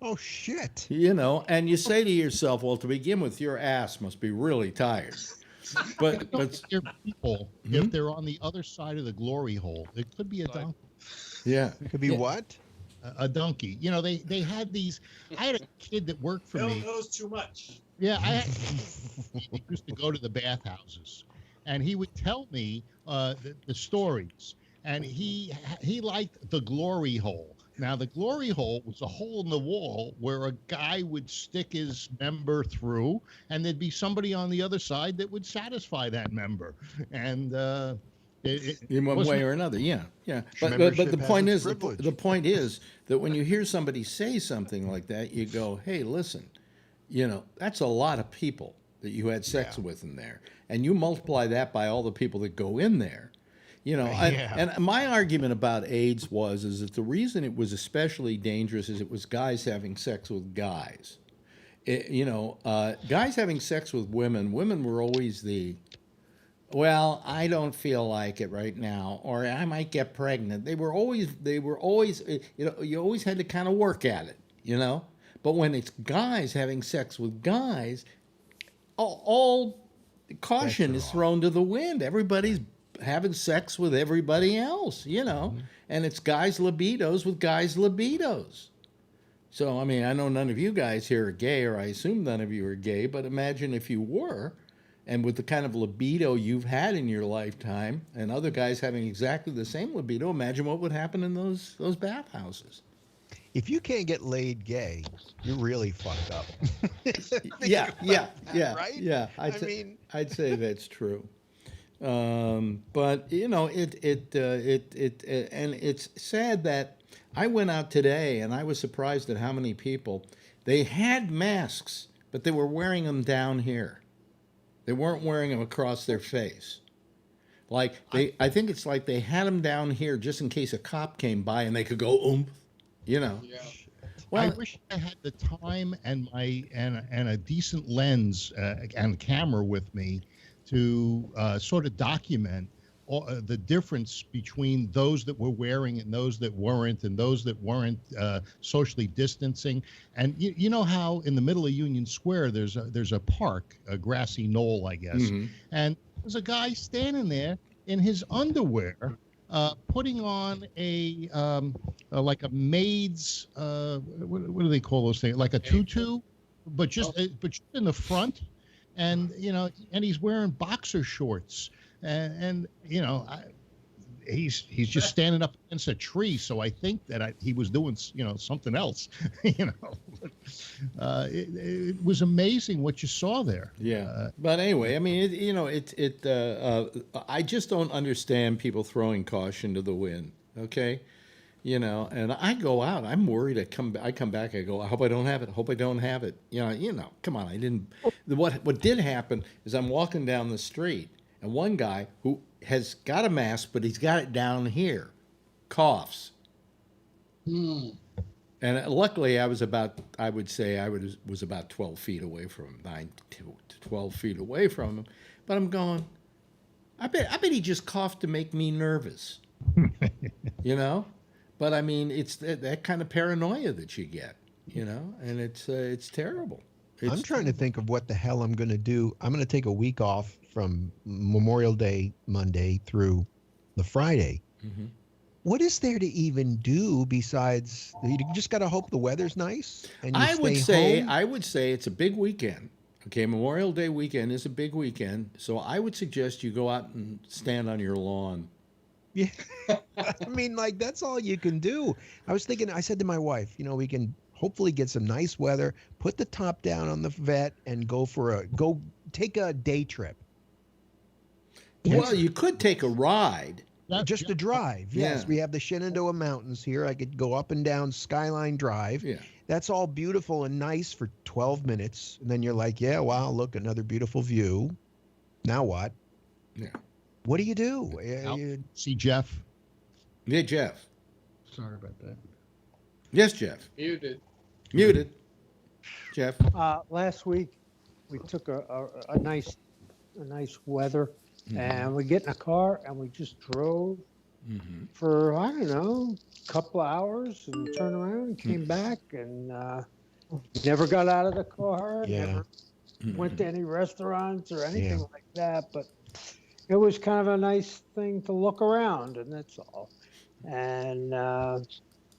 Oh, shit. And you say to yourself, well, to begin with, your ass must be really tired. But Your people, if they're on the other side of the glory hole, it could be a donkey. Yeah. It could be what? A donkey. They had these. I had a kid that worked for me. Bill knows too much. Yeah, he used to go to the bathhouses, and he would tell me the stories. And he liked the glory hole. Now, the glory hole was a hole in the wall where a guy would stick his member through, and there'd be somebody on the other side that would satisfy that member. And in one way or another, yeah. But the point is, the point is that when you hear somebody say something like that, you go, "Hey, listen, that's a lot of people that you had sex with in there, and you multiply that by all the people that go in there." And my argument about AIDS is that the reason it was especially dangerous is it was guys having sex with guys. Guys having sex with women were always well, I don't feel like it right now, or I might get pregnant. They were always, you always had to kind of work at it, But when it's guys having sex with guys, all caution is thrown to the wind. Everybody's having sex with everybody else, and it's guys' libidos with guys' libidos. So, I mean, I know none of you guys here are gay, or I assume none of you are gay, but imagine if you were, and with the kind of libido you've had in your lifetime, and other guys having exactly the same libido, imagine what would happen in those bathhouses. If you can't get laid gay, you're really fucked up. Yeah, right? Yeah, I'd say that's true. But and it's sad that I went out today and I was surprised at how many people, they had masks, but they were wearing them down here. They weren't wearing them across their face. I think it's like they had them down here just in case a cop came by and they could go oomph, Yeah. Well, I wish I had the time and a decent lens and camera with me to sort of document the difference between those that were wearing and those that weren't, and those that weren't socially distancing. And you know how in the middle of Union Square there's a park, a grassy knoll, I guess, and there's a guy standing there in his underwear, putting on a like a maid's what do they call those things? Like a tutu, but just in the front, and and he's wearing boxer shorts, and he's just standing up against a tree. So I think that he was doing something else. It was amazing what you saw there. Yeah, but anyway, I mean, I just don't understand people throwing caution to the wind. Okay, and I go out. I'm worried. I come back. I go, I hope I don't have it. Hope I don't have it. Come on. I didn't. What did happen is I'm walking down the street, and one guy who has got a mask, but he's got it down here, coughs. And luckily, I would say I was about 12 feet away from him, 9 to 12 feet away from him. But I'm going, I bet he just coughed to make me nervous, But I mean, it's that kind of paranoia that you get, and it's terrible. I'm trying to think of what the hell I'm going to do. I'm going to take a week off from Memorial Day Monday through the Friday. Mm-hmm. What is there to even do besides you just got to hope the weather's nice? And I would say it's a big weekend. Okay, Memorial Day weekend is a big weekend, so I would suggest you go out and stand on your lawn. Yeah, I mean, like that's all you can do. I said to my wife, we can hopefully get some nice weather, put the top down on the vet, and go take a day trip. Well, you could take a ride. Just to drive. Yes, Yeah. we have the Shenandoah Mountains here. I could go up and down Skyline Drive. Yeah. That's all beautiful and nice for 12 minutes. And then you're like, yeah, wow, look, another beautiful view. Now what? Yeah. What do you do? See Jeff. Yeah, Jeff. Sorry about that. Yes, Jeff. Muted. Jeff. Last week, we took a nice weather, and we get in a car and we just drove for I don't know, a couple of hours and turned around and came back and never got out of the car. Yeah. Never went to any restaurants or anything like that. But it was kind of a nice thing to look around, and that's all. And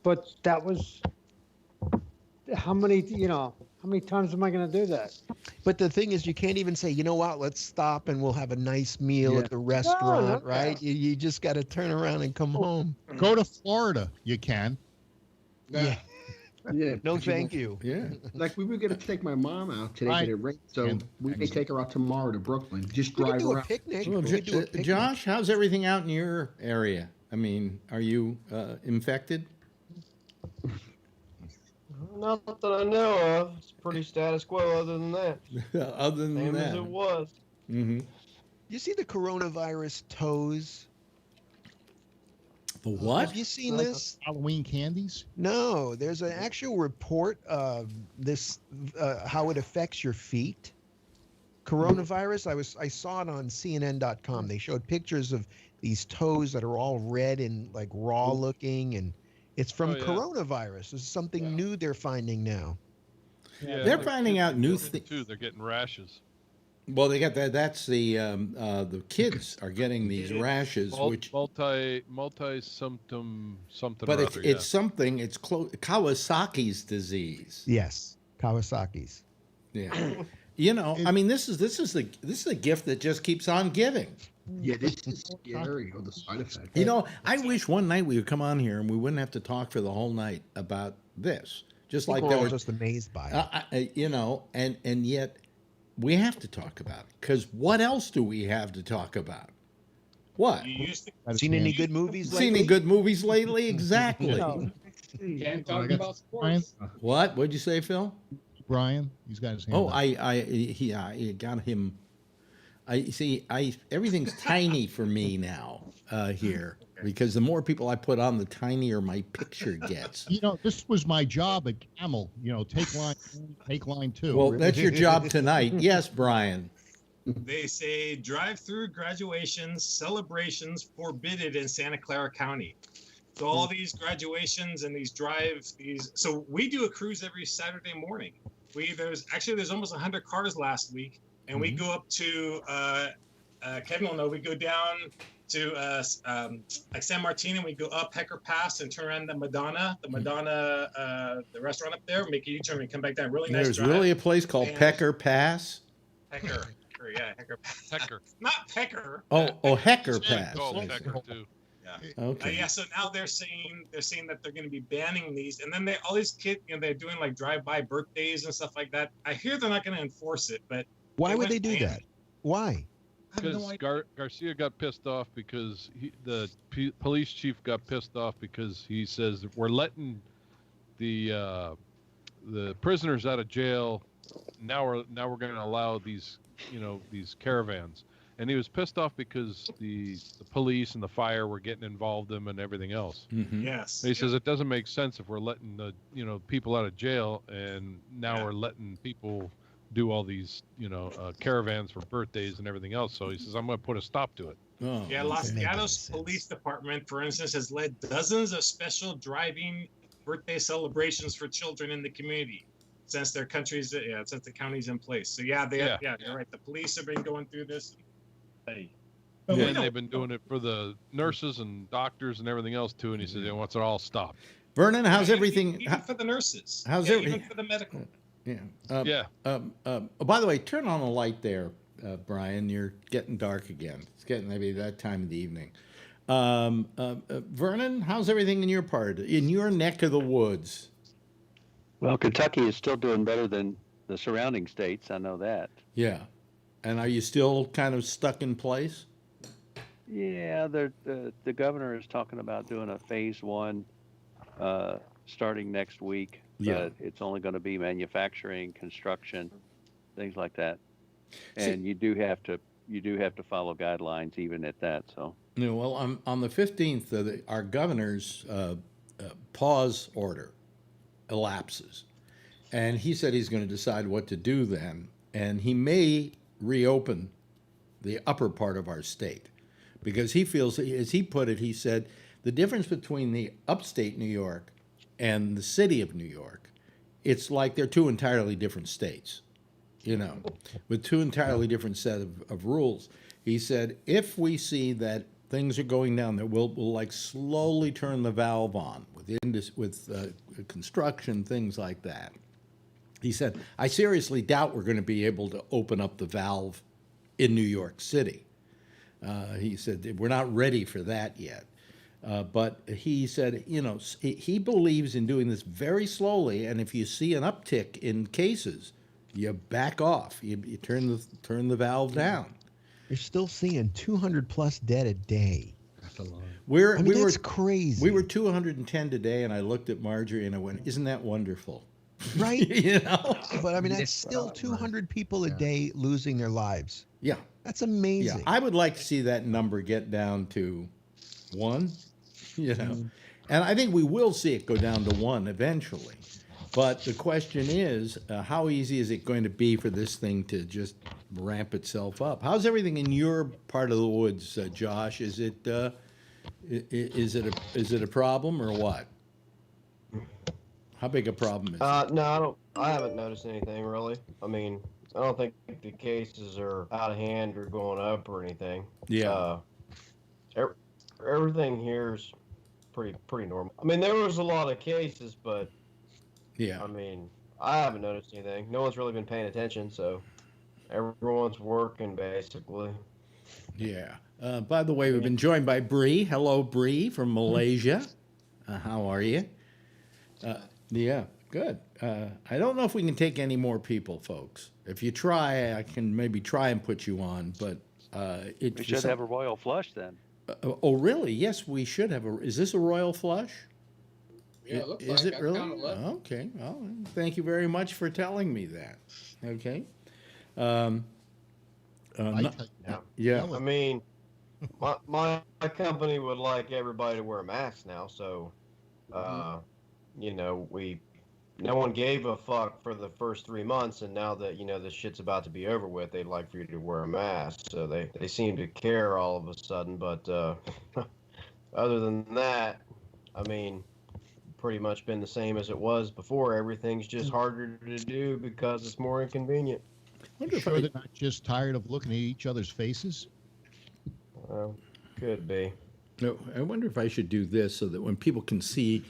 but that was how many times am I going to do that? But the thing is, you can't even say, you know what, let's stop and we'll have a nice meal at the restaurant, right? You just got to turn around and come home. Go to Florida. You can. Yeah. Yeah. No, thank you. Yeah. Like we were gonna take my mom out today, but it rained, so we may take her out tomorrow to Brooklyn. Just We drive could do a around. picnic. Well, We could do a picnic. Josh, how's everything out in your area? I mean, are you infected? Not that I know of. It's pretty status quo other than that. Other than Same that. as it was. Mm-hmm. You see the coronavirus toes? The what? Have you seen this? Halloween candies? No, there's an actual report of this, how it affects your feet. Coronavirus. I saw it on CNN.com. They showed pictures of these toes that are all red and like raw looking, and it's from coronavirus. It's something new they're finding now. Yeah, They're finding out new things too. They're getting rashes. Well, they got that. That's the kids are getting these rashes, which multi symptom something. but or it's other, it's something. It's Kawasaki's disease. Yes, Kawasaki's. Yeah. You know, I mean, this is the gift that just keeps on giving. Yeah, this is scary. The side effects. You know, I wish one night we would come on here and we wouldn't have to talk for the whole night about this. Just like People they are were just amazed by it. you know, and yet we have to talk about it because what else do we have to talk about? What? Seen any good movies lately? Seen any good movies lately? Exactly. Can't talk about sports. What? What'd you say, Phil? Brian, he's got his hand. Oh, up. I got him. Everything's tiny for me now here because the more people I put on, the tinier my picture gets. You know, this was my job at Camel. You know, take line 1, take line 2. Well, that's your job tonight. Yes, Brian. They say drive-through graduations, celebrations forbidden in Santa Clara County. So all these graduations and so we do a cruise every Saturday morning. There's almost 100 cars last week, and we go up to Kevin will know, we go down to like San Martin, and we go up Hecker Pass and turn around the Madonna, the restaurant up there, make a U-turn and come back down. Really nice. There's drive. really a place called Pecker Pass. Hecker, yeah, Hecker Pass. Hecker. Not Pecker. Hecker Pass. Hecker too. Yeah. Okay. So now they're saying that they're going to be banning these, and then all these kids, they're doing like drive-by birthdays and stuff like that. I hear they're not going to enforce it, but why would they do that? Why? Because Garcia got pissed off because the police chief got pissed off because he says we're letting the prisoners out of jail. Now we're going to allow these caravans. And he was pissed off because the police and the fire were getting involved in them and everything else. Mm-hmm. Yes. And he says it doesn't make sense if we're letting the people out of jail and now we're letting people do all these caravans for birthdays and everything else. So he says I'm going to put a stop to it. Oh, yeah, Los Gatos Police Department, for instance, has led dozens of special driving birthday celebrations for children in the community since the county's in place. So you're right. The police have been going through this. And they've been doing it for the nurses and doctors and everything else too. And he says he wants it all stopped. Vernon, how's everything? Even for the nurses. How's everything? Even for the medical. Yeah. By the way, turn on a light there, Brian. You're getting dark again. It's getting maybe that time of the evening. Vernon, how's everything in your neck of the woods? Well, Kentucky is still doing better than the surrounding states. I know that. Yeah. And are you still kind of stuck in place? Yeah, the governor is talking about doing a phase 1 starting next week. But it's only going to be manufacturing, construction, things like that. And you do have to follow guidelines even at that. So. Yeah, well, on the 15th, our governor's pause order elapses, and he said he's going to decide what to do then, and he may reopen the upper part of our state because he feels, as he put it, he said the difference between the upstate New York and the city of New York, it's like they're two entirely different states, with two entirely different set of rules. He said if we see that things are going down there, we'll like slowly turn the valve on with construction, things like that. He said, I seriously doubt we're going to be able to open up the valve in New York City. He said, we're not ready for that yet. But he said, he believes in doing this very slowly, and if you see an uptick in cases, you back off. You turn the valve down. You're still seeing 200 plus dead a day. That's a lot. That's crazy. We were 210 today, and I looked at Marjorie and I went, isn't that wonderful? Right? But that's still 200 people a day losing their lives. Yeah. That's amazing. Yeah. I would like to see that number get down to 1, And I think we will see it go down to 1 eventually. But the question is, how easy is it going to be for this thing to just ramp itself up? How's everything in your part of the woods, Josh? Is it a problem or what? How big a problem is it? No, I haven't noticed anything really. I mean, don't think the cases are out of hand or going up or anything. Yeah. Everything here is pretty normal. I mean, there was a lot of cases, but yeah. I mean, I haven't noticed anything. No one's really been paying attention, so everyone's working basically. Yeah. By the way, we've been joined by Bree. Hello, Bree from Malaysia. How are you? Yeah, good. I don't know if we can take any more people, folks. If you try, I can maybe try and put you on, but we should have a royal flush then. Oh, really? Yes, we should have a. Is this a royal flush? Yeah, it looks is like it really? Okay. Well, thank you very much for telling me that. Okay. Yeah. I mean, my company would like everybody to wear masks now, so you know, no one gave a fuck for the first 3 months, and now that, you know, this shit's about to be over with, they'd like for you to wear a mask. So they seem to care all of a sudden. But other than that, I mean, pretty much been the same as it was before. Everything's just harder to do because it's more inconvenient. Sure they're not just tired of looking at each other's faces? Could be. No, I wonder if I should do this so that when people can see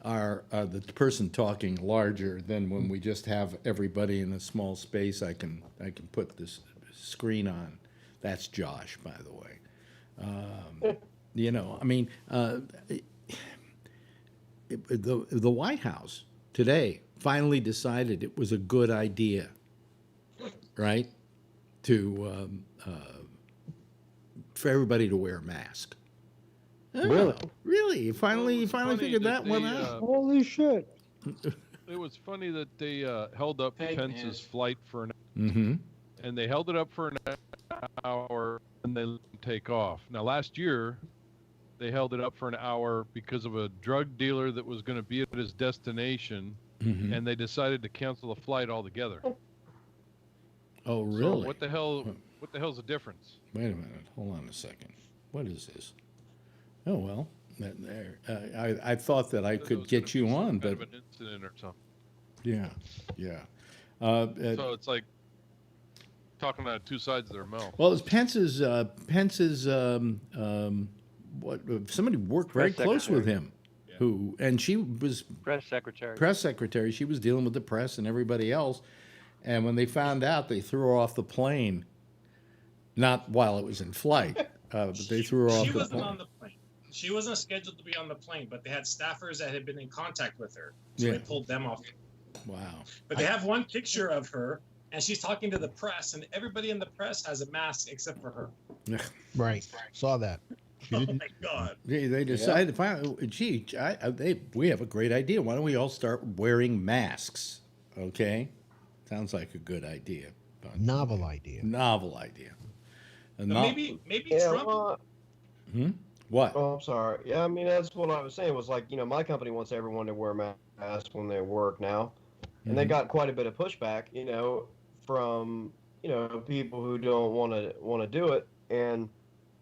the person talking larger than when we just have everybody in a small space, I can put this screen on. That's Josh, by the way. You know, I mean, the White House today finally decided it was a good idea, right, to for everybody to wear a mask. Really? Really? You finally figured that one out? Holy shit. It was funny that they held up Pence's flight for an hour. And they held it up for an hour and they let him take off. Now, last year, they held it up for an hour because of a drug dealer that was going to be at his destination, and they decided to cancel the flight altogether. Oh, really? So what the hell's the difference? Wait a minute. Hold on a second. What is this? Oh, well, I thought that I could get you on, but... Kind of an incident or something. Yeah, yeah. So it's like talking out of two sides of their mouth. Well, it's Pence's what somebody worked very close with him, and she was press secretary. Press secretary. She was dealing with the press and everybody else, and when they found out, they threw her off the plane. Not while it was in flight, but they threw her off the plane. She wasn't on the plane. She wasn't scheduled to be on the plane, but they had staffers that had been in contact with her, so they pulled them off. Wow. But they have one picture of her, and she's talking to the press, and everybody in the press has a mask except for her. Right. Saw that. Oh my God. They decided, finally, gee, we have a great idea. Why don't we all start wearing masks? Okay? Sounds like a good idea. Novel idea. Novel idea. Maybe Trump. What? Oh, I'm sorry. Yeah, I mean, that's what I was saying was like, you know, my company wants everyone to wear masks when they work now. And they got quite a bit of pushback, you know, from, you know, people who don't want to do it. And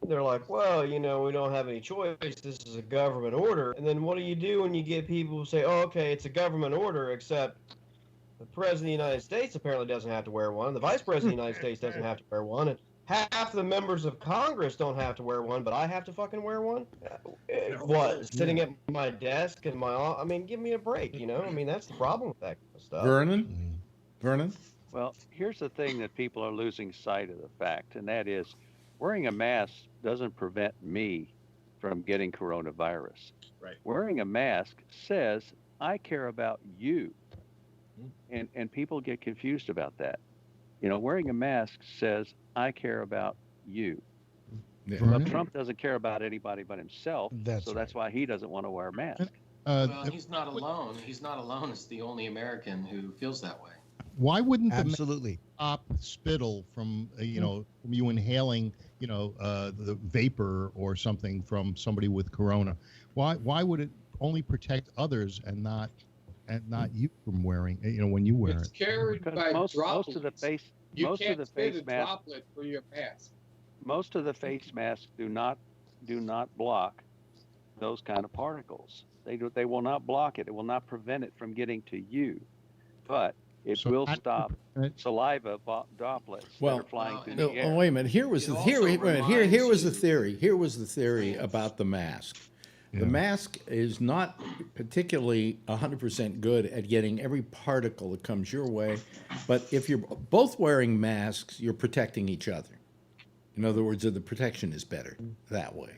they're like, well, you know, we don't have any choice. This is a government order. And then what do you do when you get people who say, oh, okay, it's a government order, except the president of the United States apparently doesn't have to wear one. The vice president of the United States doesn't have to wear one. And half the members of Congress don't have to wear one, but I have to fucking wear one? What? Sitting at my desk in my office? I mean, give me a break, you know? I mean, that's the problem with that kind of stuff. Vernon? Well, here's the thing that people are losing sight of the fact, and that is wearing a mask doesn't prevent me from getting coronavirus. Right. Wearing a mask says, I care about you. And people get confused about that. You know, wearing a mask says, I care about you. Yeah. Well, Trump doesn't care about anybody but himself, That's that's why he doesn't want to wear a mask. Well, he's not alone. He's not alone. It's the only American who feels that way. Why wouldn't the Absolutely. stop spittle from from you inhaling the vapor or something from somebody with corona? Why would it only protect others and not you from wearing when you wear It's it? carried by droplets. Most of the face spit a masks. droplet for your mask. Most of the face masks do not block those kind of particles. They will not block it. It will not prevent it from getting to you. But It will stop saliva droplets that are flying through the air. Wait a minute. Here was the theory. Here was the theory. Here was the theory about the mask. The mask is not particularly 100% good at getting every particle that comes your way, but if you're both wearing masks, you're protecting each other. In other words, the protection is better that way.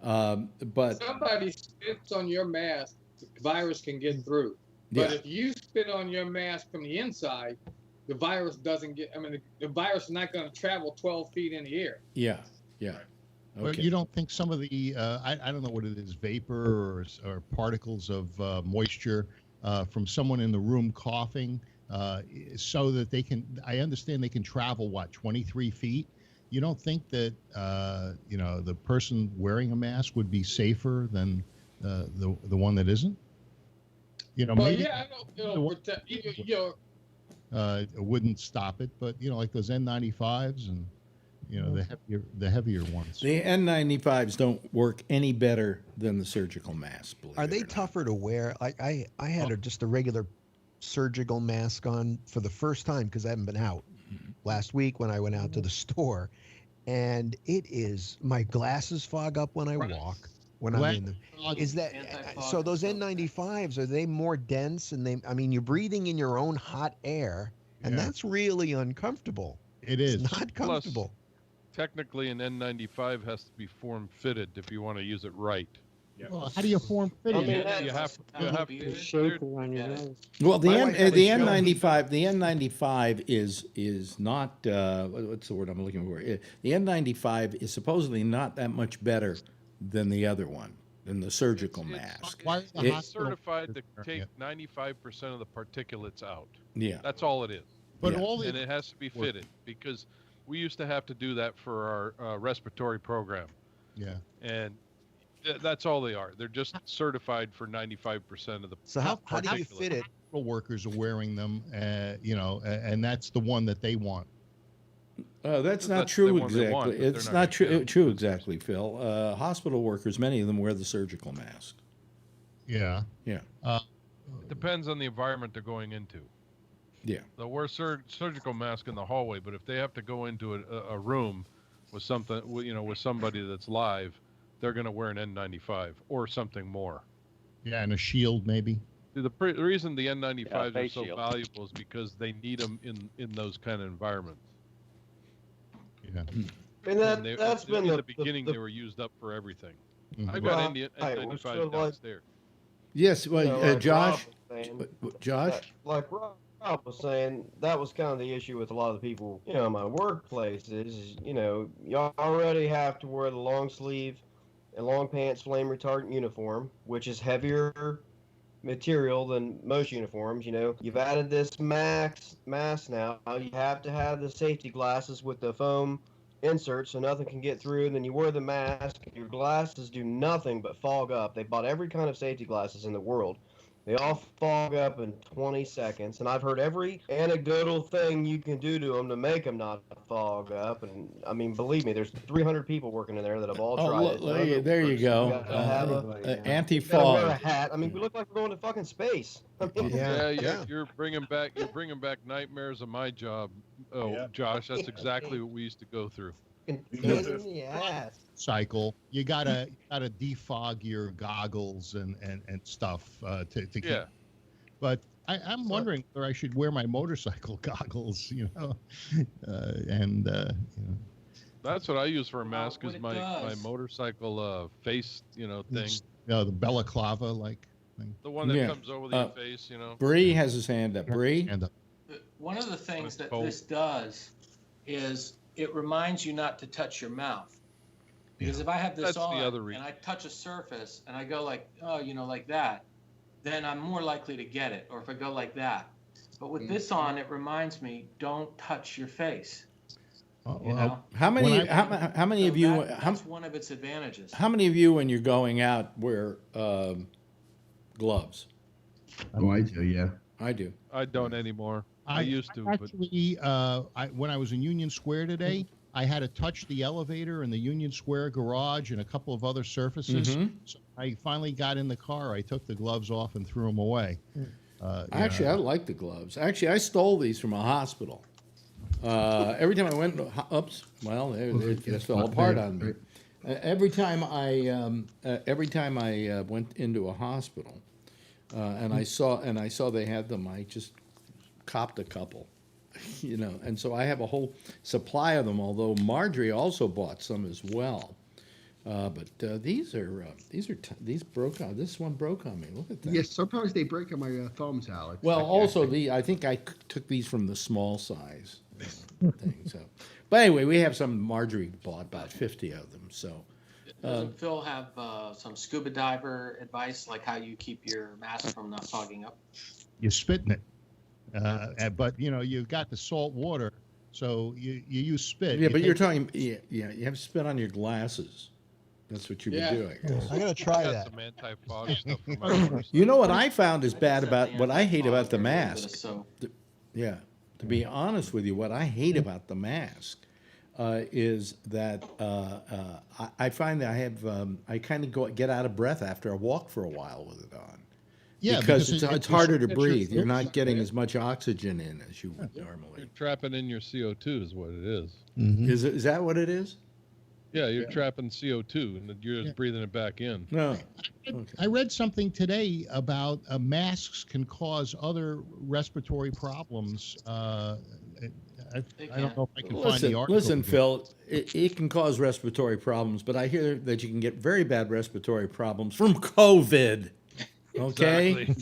But somebody spits on your mask, the virus can get through. But if you spit on your mask from the inside, the virus doesn't get. I mean, the virus is not going to travel 12 feet in the air. Yeah. Okay. But you don't think some of the I don't know what it is, vapor or particles of moisture from someone in the room coughing, so that they can? I understand they can travel 23 feet. You don't think that the person wearing a mask would be safer than the one that isn't? Maybe I don't. It wouldn't stop it, but like those N95s and the heavier ones. The N95s don't work any better than the surgical mask. Are they tougher to wear? I had just a regular surgical mask on for the first time because I haven't been out last week when I went out to the store, and my glasses fog up when I walk. When I'm in is that so? Those N95s, are they more dense? And you're breathing in your own hot air, and that's really uncomfortable. It is not comfortable. Plus, technically, an N95 has to be form fitted if you want to use it right. Well, how do you form fit it? You have to shape on your nose. Well, the N95 is not what's the word I'm looking for? The N95 is supposedly not that much better than the other one, than the surgical mask. It's certified to take 95% of the particulates out. Yeah, that's all it is. But and it has to be fitted because we used to have to do that for our respiratory program. Yeah, and that's all they are. They're just certified for 95% of the. So how do you fit it? Workers are wearing them, and that's the one that they want. That's not true exactly. It's not true exactly, Phil. Hospital workers, many of them wear the surgical mask. Yeah. Yeah. It depends on the environment they're going into. Yeah. They'll wear surgical mask in the hallway, but if they have to go into a room with something, with somebody that's live, they're going to wear an N95 or something more. Yeah, and a shield maybe. The reason the N95s are so valuable is because they need them in those kind of environments. Yeah. And that's been in the beginning. They were used up for everything. I've got N95s downstairs. Yes, well, Josh. Like Rob was saying, that was kind of the issue with a lot of the people, in my workplace is, you already have to wear the long sleeve and long pants flame retardant uniform, which is heavier material than most uniforms. You've added this mask now. You have to have the safety glasses with the foam insert so nothing can get through. And then you wear the mask. Your glasses do nothing but fog up. They bought every kind of safety glasses in the world. They all fog up in 20 seconds, and I've heard every anecdotal thing you can do to them to make them not fog up. And I mean, believe me, there's 300 people working in there that have all tried it. There you go. Anti-fog. Wear a hat. I mean, we look like we're going to fucking space. I mean, You're bringing back nightmares of my job. Oh, Josh, that's exactly what we used to go through. Yes. Cycle. You gotta defog your goggles and stuff to keep. Yeah. But I'm wondering whether I should wear my motorcycle goggles, That's what I use for a mask is my motorcycle face, thing. The balaclava like thing. The one that comes over your face, Bree has his hand up. Bree? One of the things that this does is it reminds you not to touch your mouth. Because if I have this on and I touch a surface and I go like, like that, then I'm more likely to get it. Or if I go like that. But with this on, it reminds me, don't touch your face. How many of you? That's one of its advantages. How many of you, when you're going out, wear gloves? Oh, I do. Yeah. I do. I don't anymore. I used to. Actually, when I was in Union Square today, I had to touch the elevator in the Union Square garage and a couple of other surfaces. So I finally got in the car. I took the gloves off and threw them away. Actually, I like the gloves. Actually, I stole these from a hospital. Every time I went, oops, well, they just fell apart on me. Every time I went into a hospital, and I saw they had them, I just copped a couple, and so I have a whole supply of them. Although Marjorie also bought some as well. But these broke on. This one broke on me. Look at that. Yes, sometimes they break on my thumbs, Alex. Well, also I think I took these from the small size thing. So, but anyway, we have some. Marjorie bought about 50 of them. So, doesn't Phil have some scuba diver advice, like how you keep your mask from not fogging up? You spit in it, but you've got the salt water, so you use spit. Yeah, but you're talking. Yeah, you have spit on your glasses. That's what you would do, I guess. I'm gonna try that. Some anti-fog stuff for my You know what I found is bad about what I hate about the mask. Yeah, to be honest with you, what I hate about the mask is that I find that I kind of get out of breath after I walk for a while with it on. Yeah, because it's harder to breathe. You're not getting as much oxygen in as you would normally. You're trapping in your CO2 is what it is. Mm-hmm. Is that what it is? Yeah, you're trapping CO2 and you're just breathing it back in. No. I read something today about masks can cause other respiratory problems. I don't know if I can find the article. Listen, Phil, it can cause respiratory problems, but I hear that you can get very bad respiratory problems from COVID. Okay.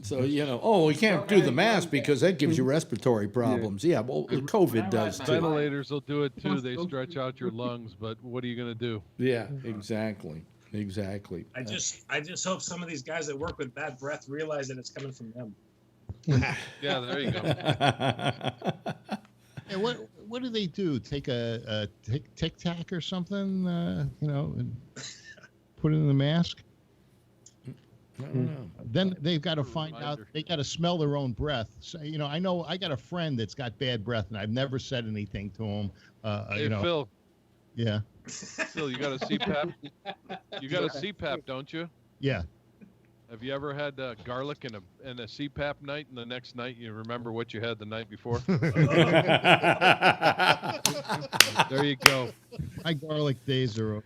So we can't do the mask because that gives you respiratory problems. Yeah, well, COVID does too. Ventilators will do it too. They stretch out your lungs, but what are you going to do? Yeah, exactly. I just hope some of these guys that work with bad breath realize that it's coming from them. Yeah, there you go. Hey, what do they do? Take a Tic Tac or something, and put it in the mask? I don't know. Then they've got to find out. They got to smell their own breath. So, I know I got a friend that's got bad breath, and I've never said anything to him. Hey, Phil. Yeah. Phil, you got a CPAP? You got a CPAP, don't you? Yeah. Have you ever had garlic and a CPAP night, and the next night you remember what you had the night before? There you go. My garlic days are over.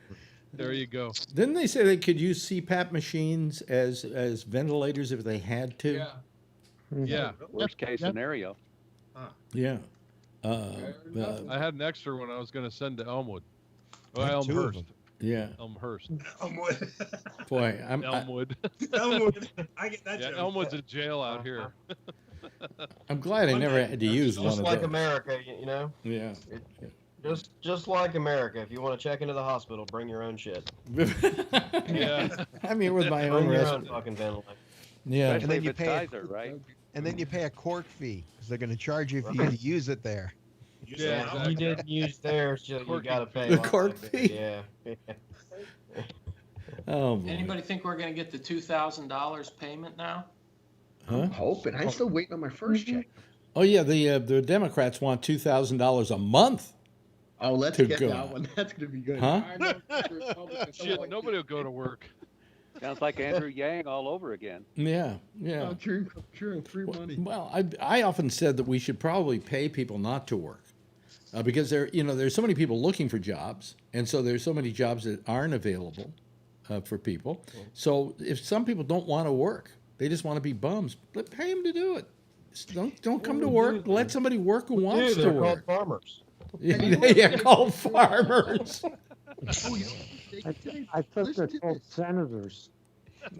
There you go. Didn't they say they could use CPAP machines as ventilators if they had to? Yeah. Worst case scenario. Yeah. I had an extra one I was going to send to Elmwood. Elmhurst. Yeah. Elmhurst. Elmwood. Boy, Elmwood. Elmwood. I get that. Yeah, Elmwood's a jail out here. I'm glad I never had to use one of those. Just like America, Yeah. Just like America. If you want to check into the hospital, bring your own shit. Yeah. I'm here with my own fucking ventilator. Yeah. And then you pay right? And then you pay a court fee because they're going to charge you for you to use it there. Yeah, exactly. You didn't use theirs, you got to pay the court fee. Yeah. Oh boy. Anybody think we're going to get the $2,000 payment now? Huh? I'm hoping. I'm still waiting on my first check. Oh yeah, the Democrats want $2,000 a month. Oh, let's get that one. That's going to be good. Huh? Shit, nobody will go to work. Sounds like Andrew Yang all over again. Yeah. True. Free money. Well, I often said that we should probably pay people not to work because there's so many people looking for jobs, and so there's so many jobs that aren't available for people. So if some people don't want to work, they just want to be bums, pay them to do it. Don't come to work. Let somebody work who wants to work. Called farmers. Yeah, called farmers. I thought they're called senators.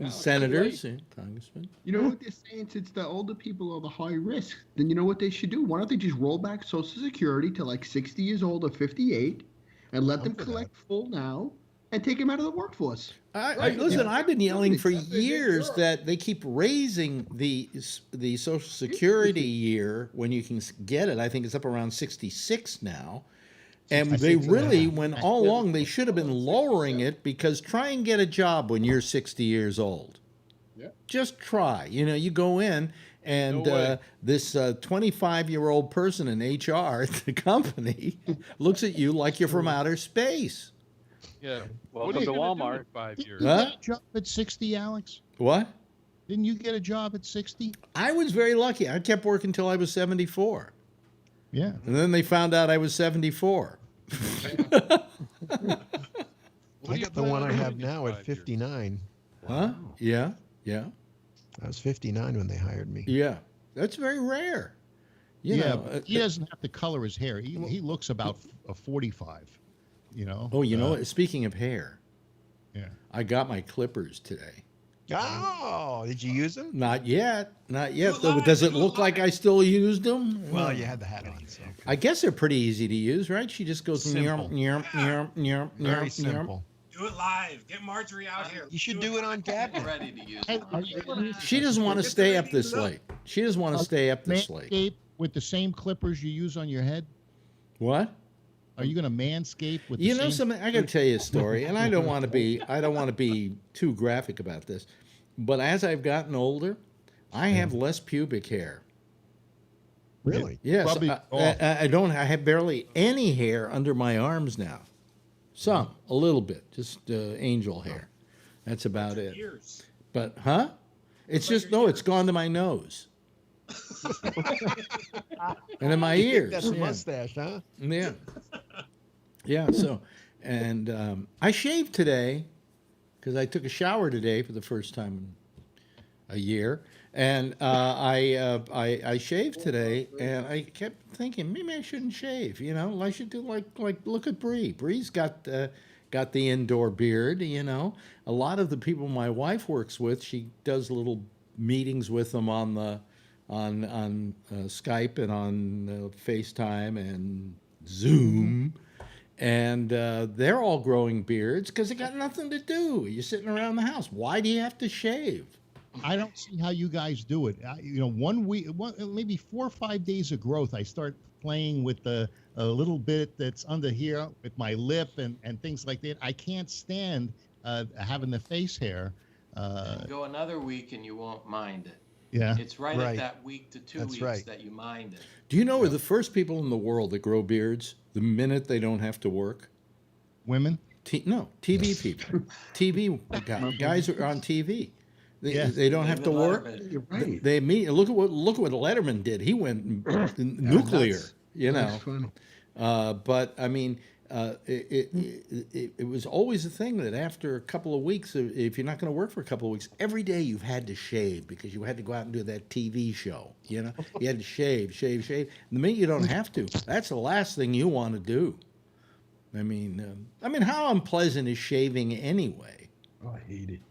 Senators, congressmen. You know what they're saying? Since the older people are the high risk, then you know what they should do? Why don't they just roll back Social Security to like 60 years old or 58 and let them collect full now and take them out of the workforce? Listen, I've been yelling for years that they keep raising the Social Security year when you can get it. I think it's up around 66 now. And they really, when all along, they should have been lowering it because try and get a job when you're 60 years old. Yeah. Just try. You go in and this 25-year-old person in HR at the company looks at you like you're from outer space. Yeah. Welcome to Walmart. 5 years. Did you get a job at 60, Alex? What? Didn't you get a job at 60? I was very lucky. I kept working until I was 74. Yeah. And then they found out I was 74. I got the one I have now at 59. Huh? Yeah. Yeah. I was 59 when they hired me. Yeah. That's very rare. You Yeah, know, he doesn't have to color his hair. He looks about a 45, you know. Oh, you know what? Speaking of hair, yeah, I got my clippers today. Oh, did you use them? Not yet. Not yet. Does it look like I still used them? Well, you had the hat on, so. I guess they're pretty easy to use, right? She just goes Simple. Very simple. Do it live. Get Marjorie out here. You should do it on GABNet. Ready to use it. She doesn't want to stay up this late. She doesn't want to stay up this late. Manscape with the same clippers you use on your head? What? Are you going to manscape with? You the know same something? I got to tell you a story, and I don't want to be too graphic about this, but as I've gotten older, I have less pubic hair. Really? Yes. I don't. I have barely any hair under my arms now. Some, a little bit, just angel hair. That's about it. Ears. But it's just it's gone to my nose. And in my ears. That's a mustache, huh? Yeah. Yeah. So, and I shaved today because I took a shower today for the first time in a year, and I shaved today, and I kept thinking maybe I shouldn't shave. You know, I should do like look at Bree. Bree's got the indoor beard. You know, a lot of the people my wife works with, she does little meetings with them on the on Skype and on FaceTime and Zoom, and they're all growing beards because they got nothing to do. You're sitting around the house. Why do you have to shave? I don't see how you guys do it. You know, 1 week, maybe 4 or 5 days of growth, I start playing with a little bit that's under here with my lip and things like that. I can't stand having the face hair. Go another week and you won't mind it. Yeah. It's right at that week to 2 weeks that you mind it. Do you know we're the first people in the world that grow beards the minute they don't have to work? Women? No, TV people. TV guys are on TV. They don't have to work. You're right. They meet. Look at what Letterman did. He went nuclear. You know. That's funny. But I mean, it was always a thing that after a couple of weeks, if you're not going to work for a couple of weeks, every day you've had to shave because you had to go out and do that TV show. You know, you had to shave. And the minute you don't have to, that's the last thing you want to do. I mean, how unpleasant is shaving anyway? Oh, I hate it.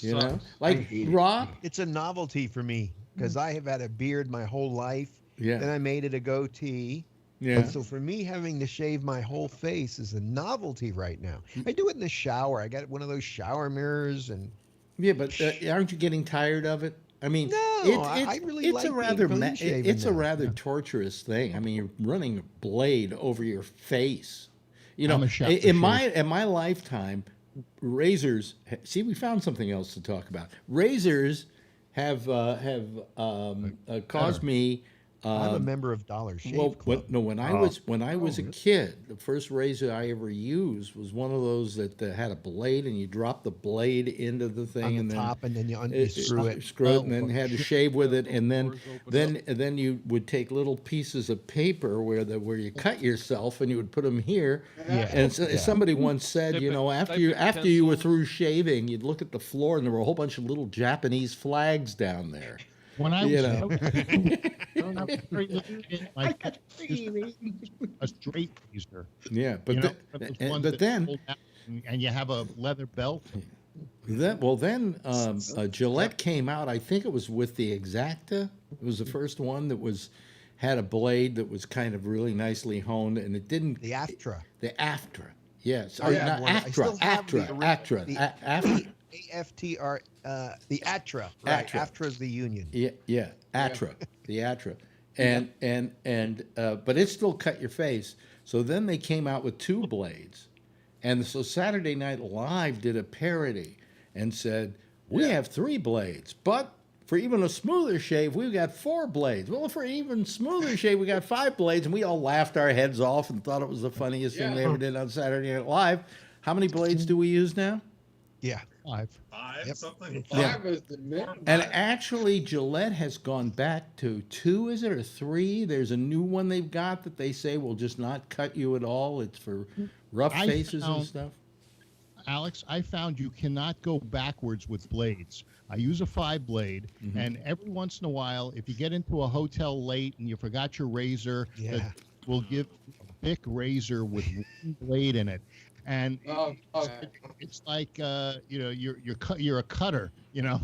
You know, like Rob. It's a novelty for me because I have had a beard my whole life. Yeah. Then I made it a goatee. Yeah. And so for me, having to shave my whole face is a novelty right now. I do it in the shower. I got one of those shower mirrors, and yeah, but aren't you getting tired of it? I mean, no, I really like it's a rather torturous thing. I mean, you're running a blade over your face. You know, in my lifetime, razors. See, we found something else to talk about. Razors have caused me. I'm a member of Dollar Shave Club. When I was a kid, the first razor I ever used was one of those that had a blade, and you drop the blade into the thing, on the top, and then you unscrew it, and then had to shave with it, and then you would take little pieces of paper where you cut yourself, and you would put them here. Yeah. And somebody once said, you know, after you were through shaving, you'd look at the floor, and there were a whole bunch of little Japanese flags down there. When I was a straight razor. Yeah, but then and you have a leather belt. Then Gillette came out. I think it was with the Exacta. It was the first one that had a blade that was kind of really nicely honed, and it didn't. The Aftra. The Aftra. Yes. Aftra. AFTR, the ATRA, right? ATRA is the union. Yeah, ATRA, the ATRA, and but it still cut your face. So then they came out with 2 blades, and so Saturday Night Live did a parody and said we have 3 blades, but for even a smoother shave we've got 4 blades. Well, for even smoother shave we got 5 blades, and we all laughed our heads off and thought it was the funniest thing they ever did on Saturday Night Live. How many blades do we use now? Yeah. Yep. something. Five is the minimum. And actually, Gillette has gone back to 2, is it, or 3? There's a new one they've got that they say will just not cut you at all. It's for rough faces and stuff. Alex, I found you cannot go backwards with blades. I use a 5-blade, and every once in a while, if you get into a hotel late and you forgot your razor, we'll give a big razor with one blade in it. And it's like you're a cutter, you know.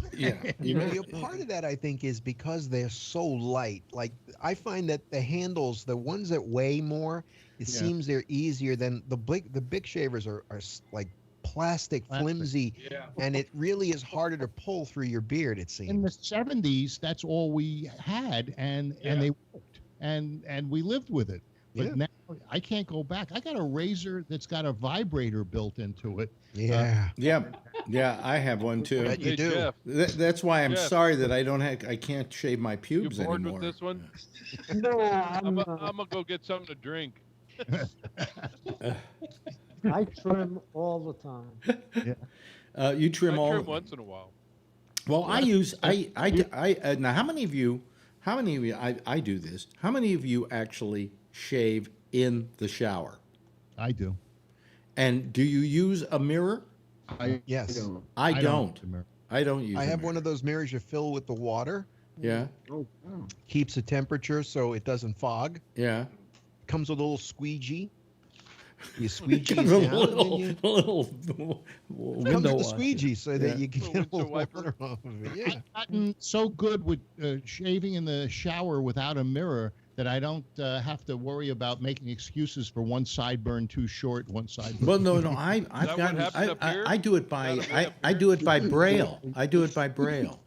Part of that I think is because they're so light. Like I find that the handles, the ones that weigh more, it seems they're easier than the big shavers are like plastic, flimsy, and it really is harder to pull through your beard. It seems. In the 70s, that's all we had, and they worked, and we lived with it. But now I can't go back. I got a razor that's got a vibrator built into it. Yeah, I have one too. Bet you do. That's why I'm sorry that I can't shave my pubes you bored anymore. with this one? No, I'm gonna go get something to drink. I trim all the time. You trim I all. trim once in a while. Well, I now how many of you? I do this. How many of you actually shave in the shower? I do. And do you use a mirror? Yes. I don't. I don't use. I have one of those mirrors you fill with the water. Yeah. Keeps the temperature so it doesn't fog. Yeah. Comes with a little squeegee. You squeegee Comes it with a down. little Comes with a squeegee so that you can get a little water off of it. Yeah. I've gotten so good with shaving in the shower without a mirror that I don't have to worry about making excuses for one sideburn too short, one sideburn. Well, no, I do it by I do it by braille. I do it by braille.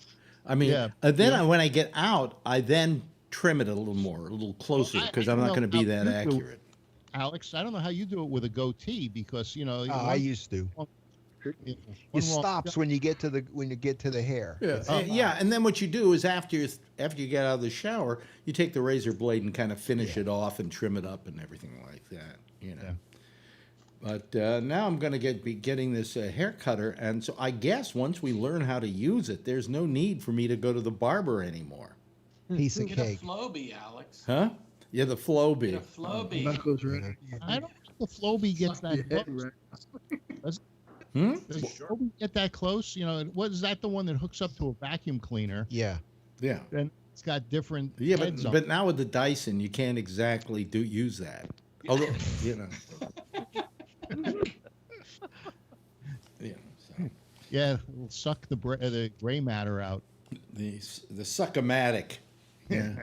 I mean, when I get out, I then trim it a little more, a little closer, because I'm not going to be that accurate. Alex, I don't know how you do it with a goatee, because I used to. It stops when you get to the hair. Yeah, and then what you do is after you get out of the shower, you take the razor blade and kind of finish it off and trim it up and everything like that. But now I'm going to be getting this hair cutter, and so I guess once we learn how to use it, there's no need for me to go to the barber anymore. Piece of Get cake. a Flowbee, Alex. Huh? Yeah, the Flowbee. Get a Flowbee. I don't think the Flowbee gets that close. Does Flowbee get that close? Is that the one that hooks up to a vacuum cleaner? Yeah. Yeah. And it's got different. Yeah, heads on but now with the Dyson, you can't exactly use that. Although, Yeah, it'll suck the gray matter out. The suck-o-matic. Yeah.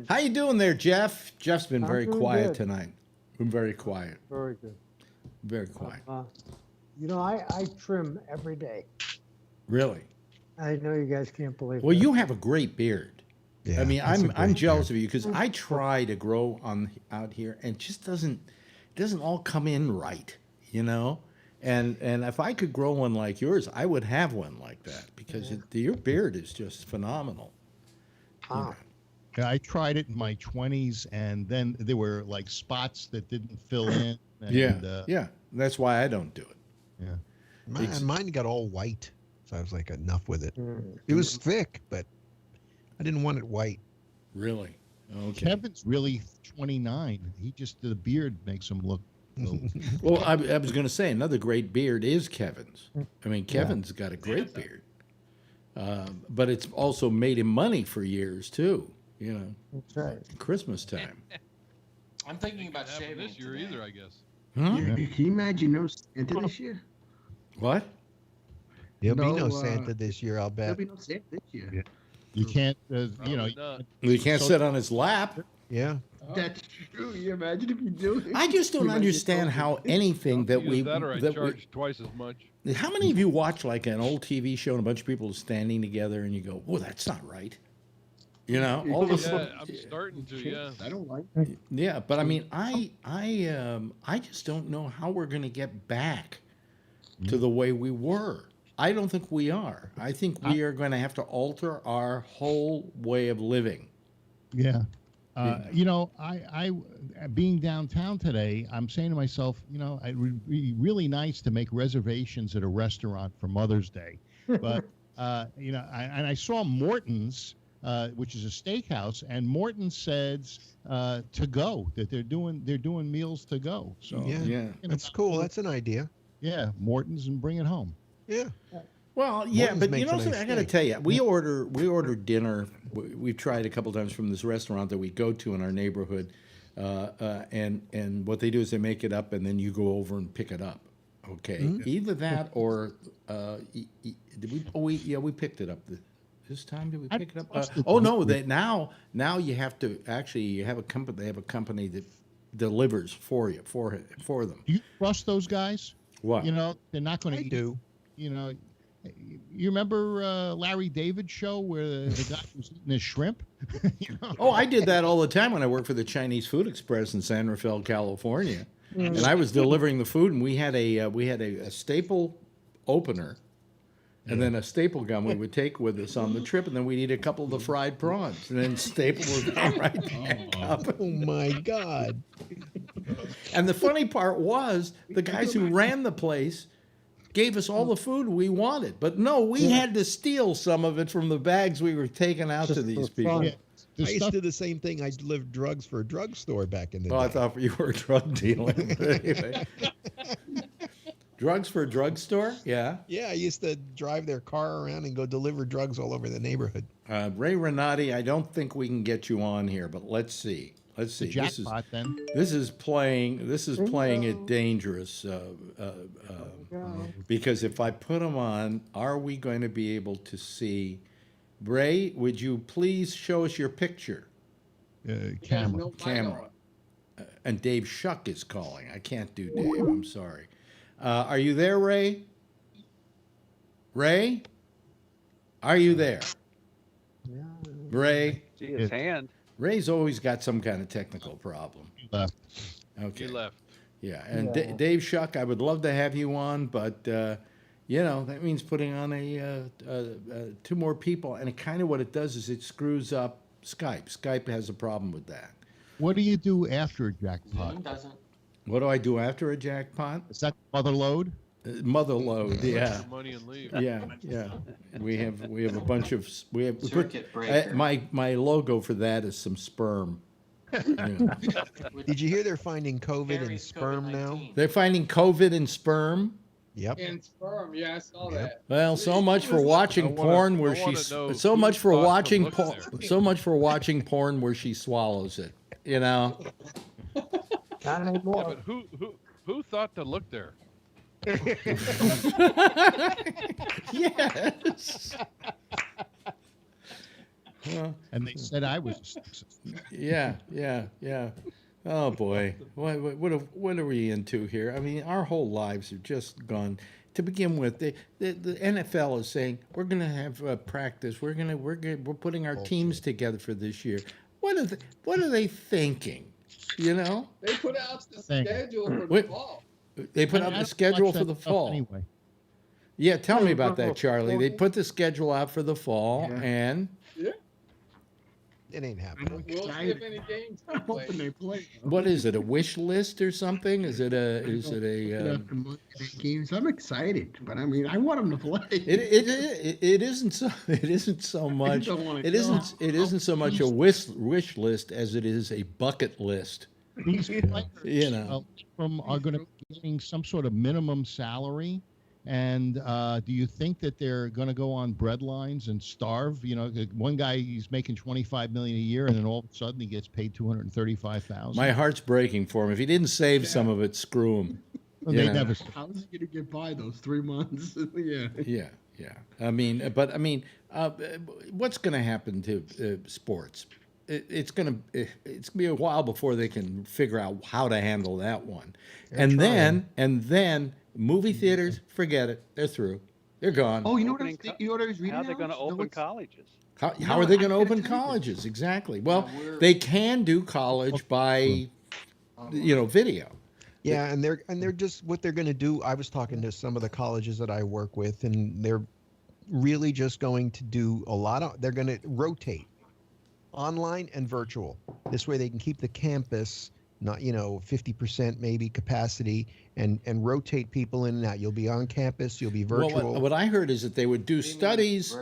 How you doing there, Jeff? Jeff's been very quiet tonight. Been very quiet. Very good. Very quiet. I trim every day. Really? I know you guys can't believe it. Well, you have a great beard. Yeah, I mean, I'm jealous of you because I try to grow out here and it just doesn't all come in right, And if I could grow one like yours, I would have one like that because your beard is just phenomenal. Yeah, I tried it in my 20s, and then there were like spots that didn't fill in. And, that's why I don't do it. Yeah, mine got all white, so I was like, enough with it. It was thick, but I didn't want it white. Really? Okay. Kevin's really 29. The beard makes him look. Well, I was going to say another great beard is Kevin's. I mean, Kevin's got a great beard, but it's also made him money for years too. That's right. Christmas time. I'm thinking about shaving this year either, I guess. Can you imagine no Santa this year? What? There'll be no Santa this year, I'll bet. There'll be no Santa this year. Yeah. You can't, you can't sit on his lap. Yeah. That's true. You imagine if you do it. I just don't understand how anything that we charge twice as much. How many of you watch like an old TV show and a bunch of people standing together and you go, "Oh, that's not right." All of a sudden, I'm starting to. Yeah, I don't like. Yeah, but I mean, I just don't know how we're going to get back to the way we were. I don't think we are. I think we are going to have to alter our whole way of living. Yeah. I being downtown today, I'm saying to myself, it would be really nice to make reservations at a restaurant for Mother's Day. But, I saw Morton's, which is a steakhouse, and Morton says to go, that they're doing meals to go. So yeah. That's cool. That's an idea. Yeah, Morton's, and bring it home. Yeah. Well, yeah, Morton's but makes a something, nice I got to steak. tell you, we order dinner. We've tried a couple times from this restaurant that we go to in our neighborhood, and what they do is they make it up, and then you go over and pick it up. Okay, either that or did we? We picked it up this time. Did we pick it up? Oh no, now you have to actually have a company. They have a company that delivers for you for them. Do you trust those guys? What? They're not going to do. You remember Larry David's show where the guy was eating his shrimp? Oh, I did that all the time when I worked for the Chinese Food Express in San Rafael, California, and I was delivering the food, and we had a staple opener, and then a staple gun we would take with us on the trip, and then we'd eat a couple of the fried prawns, and then staple was right back up. Oh my God! And the funny part was the guys who ran the place gave us all the food we wanted. But no, we had to steal some of it from the bags we were taking out to these people. I used to do the same thing. I delivered drugs for a drugstore back in the day. I thought you were drug dealing. Anyway. Drugs for a drugstore? Yeah. Yeah, I used to drive their car around and go deliver drugs all over the neighborhood. Ray Renati, I don't think we can get you on here, but let's see. Let's see. Jackpot, then. This is playing it dangerous because if I put them on, are we going to be able to see? Ray, would you please show us your picture? Camera. And Dave Shuck is calling. I can't do Dave. I'm sorry. Are you there, Ray? Ray? Are you there? Ray? See his hand. Ray's always got some kind of technical problem. He left. Okay. He left. Yeah, and Dave Shuck, I would love to have you on, but that means putting on two more people, and kind of what it does is it screws up Skype. Skype has a problem with that. What do you do after a jackpot? Zoom doesn't. What do I do after a jackpot? Is that mother load? Mother load, yeah. Money and leave. Yeah. We have a bunch of Circuit breaker. My logo for that is some sperm. Yeah. Did you hear they're finding COVID in sperm now? They're finding COVID in sperm. Yep. In sperm, yeah, I saw that. Well, so much for watching porn where so much for watching porn where she swallows it. Not anymore. Yeah, but who thought to look there? Yes. And they said I was. Yeah. Oh boy, what are we into here? I mean, our whole lives have just gone. To begin with, the NFL is saying we're going to have practice. We're putting our teams together for this year. What are they thinking? They put out the schedule for the fall. They put out the schedule for the fall. Anyway. Yeah, tell me about that, Charlie. They put the schedule out for the fall, and it ain't happening. We'll see if any games are played. What is it? A wish list or something? Is it a games? I'm excited, but I mean, I want them to play. It isn't so. It isn't so much. It isn't so much a wish list as it is a bucket list. These players, are going to be getting some sort of minimum salary, and do you think that they're going to go on bread lines and starve? One guy, he's making $25 million a year, and then all of a sudden he gets paid $235,000. My heart's breaking for him. If he didn't save some of it, screw him. They never. How is he going to get by those 3 months? Yeah. I mean, what's going to happen to sports? It's gonna be a while before they can figure out how to handle that one, and then movie theaters, forget it, they're through, they're gone. Oh, you know what I was reading? How are they going to open colleges? How are they going to open colleges? Exactly. Well, they can do college by, video. Yeah, and they're just what they're going to do. I was talking to some of the colleges that I work with, and they're really just going to do they're going to rotate. online and virtual. This way they can keep the campus not 50% maybe capacity and rotate people in and out. You'll be on campus, you'll be virtual. Well, what I heard is that they would do studies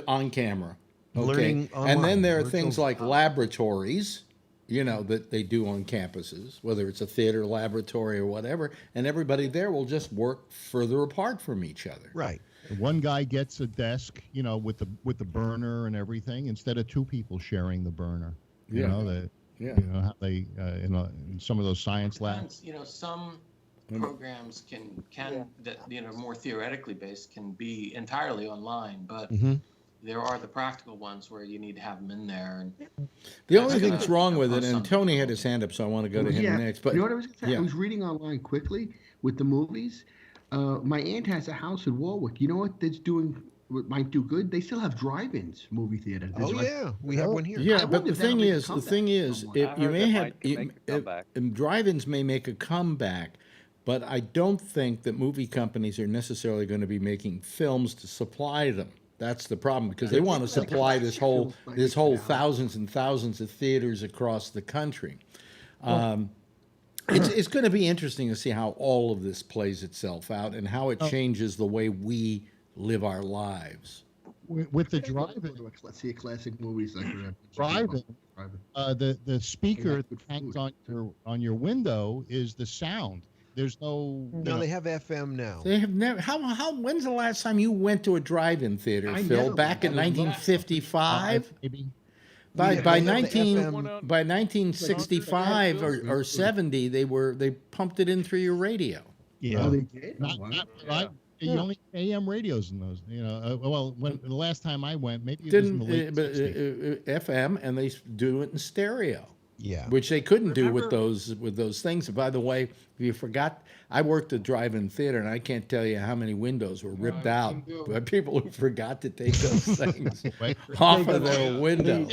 on camera. Okay. Learning online, and then there are virtual. things like laboratories, that they do on campuses, whether it's a theater laboratory or whatever, and everybody there will just work further apart from each other. Right. One guy gets a desk, with the burner and everything, instead of two people sharing the burner. You know how they in some of those science labs. Some programs can that more theoretically based can be entirely online, but there are the practical ones where you need to have them in there. And the only thing that's wrong with it, and Tony had his hand up, so I want to go to him next. But you know what I was going to say? I was reading online quickly with the movies. My aunt has a house in Warwick. You know what that's doing? What might do good? They still have drive-ins movie theater. We have one here. Yeah, but the thing is, drive-ins may make a comeback, but I don't think that movie companies are necessarily going to be making films to supply them. That's the problem, because they want to supply this whole thousands and thousands of theaters across the country. It's going to be interesting to see how all of this plays itself out and how it changes the way we live our lives. With the drive-in, let's see classic movies like drive-in. The speaker that hangs on your window is the sound. There's no. No, they have FM now. They have never. When's the last time you went to a drive-in theater, Phil? Back in 1955. Maybe. By 1965 or 70, they pumped it in through your radio. Yeah, they did. You only AM radios in those. When the last time I went, maybe it was in the late 60s. FM, and they do it in stereo. Yeah, which they couldn't do with those things. And by the way, if you forgot, I worked at drive-in theater, and I can't tell you how many windows were ripped out by people who forgot to take those things off of their window.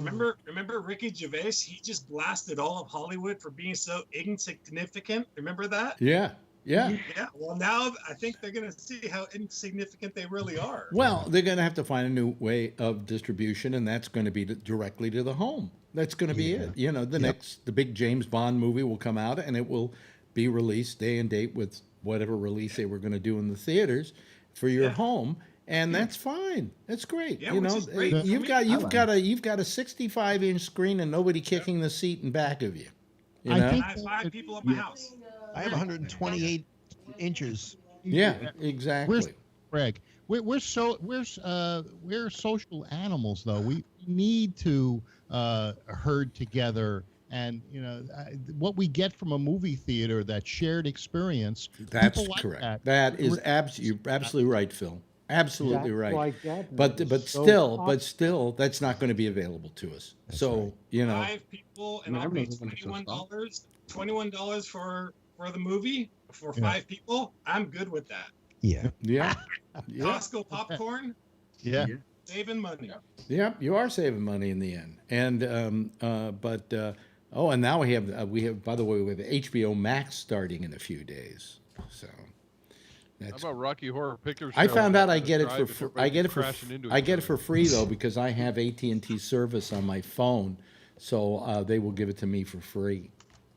Remember Ricky Gervais? He just blasted all of Hollywood for being so insignificant. Remember that? Yeah. Well, now I think they're going to see how insignificant they really are. Well, they're going to have to find a new way of distribution, and that's going to be directly to the home. That's going to be it. The big James Bond movie will come out, and it will be released day and date with whatever release they were going to do in the theaters for your home, and that's fine. That's great. Yeah, which is great. You've got a 65-inch screen and nobody kicking the seat in back of you. I have 5 people at my house. I have 128 inches. Yeah, exactly. Greg, we're social animals, though. We need to herd together, and what we get from a movie theater, that shared experience. That's correct. That is you're absolutely right, Phil. Absolutely right. But still, that's not going to be available to us. That's right. 5 people, and I'll pay $21 for the movie for 5 people. I'm good with that. Yeah. Costco popcorn. Yeah. Saving money. Yeah, you are saving money in the end. And and now we have by the way, we have HBO Max starting in a few days. So. How about Rocky Horror Picture Show? I found out I get it for free though, because I have AT&T service on my phone, so they will give it to me for free.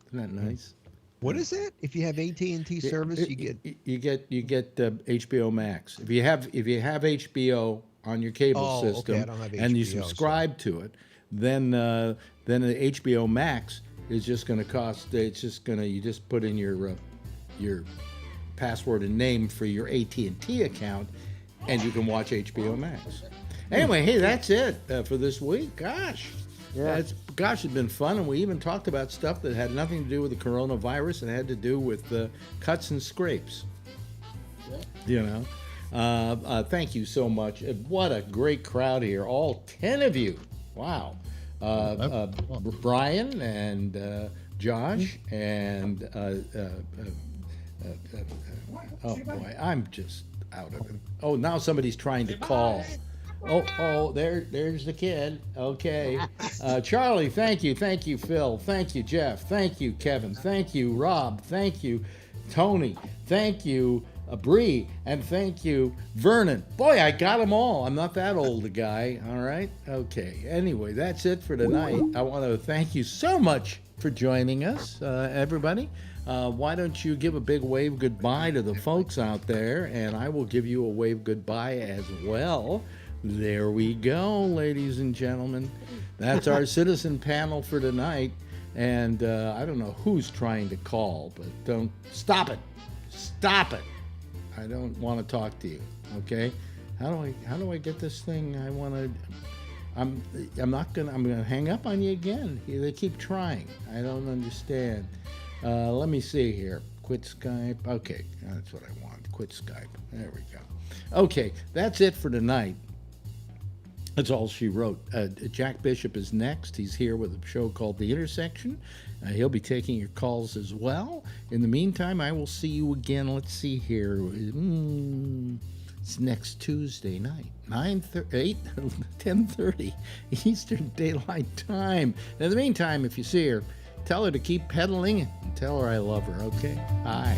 Isn't that nice? What is that? If you have AT&T service, you get HBO Max. If you have HBO on your cable system and you subscribe to it, then the HBO Max is just going to cost. You just put in your password and name for your AT&T account, and you can watch HBO Max. Anyway, hey, that's it for this week. Gosh, it's been fun, and we even talked about stuff that had nothing to do with the coronavirus and had to do with cuts and scrapes. Thank you so much. What a great crowd here, all 10 of you. Wow. Brian and Josh and oh boy, I'm just out of it. Oh, now somebody's trying to call. There's the kid. Okay, Charlie, thank you, Phil, thank you, Jeff, thank you, Kevin, thank you, Rob, thank you, Tony, thank you, Bree, and thank you, Vernon. Boy, I got them all. I'm not that old a guy, all right? Okay, anyway, that's it for tonight. I want to thank you so much for joining us, everybody. Why don't you give a big wave goodbye to the folks out there, and I will give you a wave goodbye as well. There we go, ladies and gentlemen. That's our citizen panel for tonight. And I don't know who's trying to call, but don't stop it. Stop it. I don't want to talk to you. Okay? How do I get this thing? I'm gonna hang up on you again. They keep trying. I don't understand. Let me see here. Quit Skype. Okay, that's what I want. Quit Skype. There we go. Okay, that's it for tonight. That's all she wrote. Jack Bishop is next. He's here with a show called The Intersection. He'll be taking your calls as well. In the meantime, I will see you again. Let's see here. It's next Tuesday night, 10:30 Eastern Daylight Time. In the meantime, if you see her, tell her to keep pedaling and tell her I love her, okay? Bye.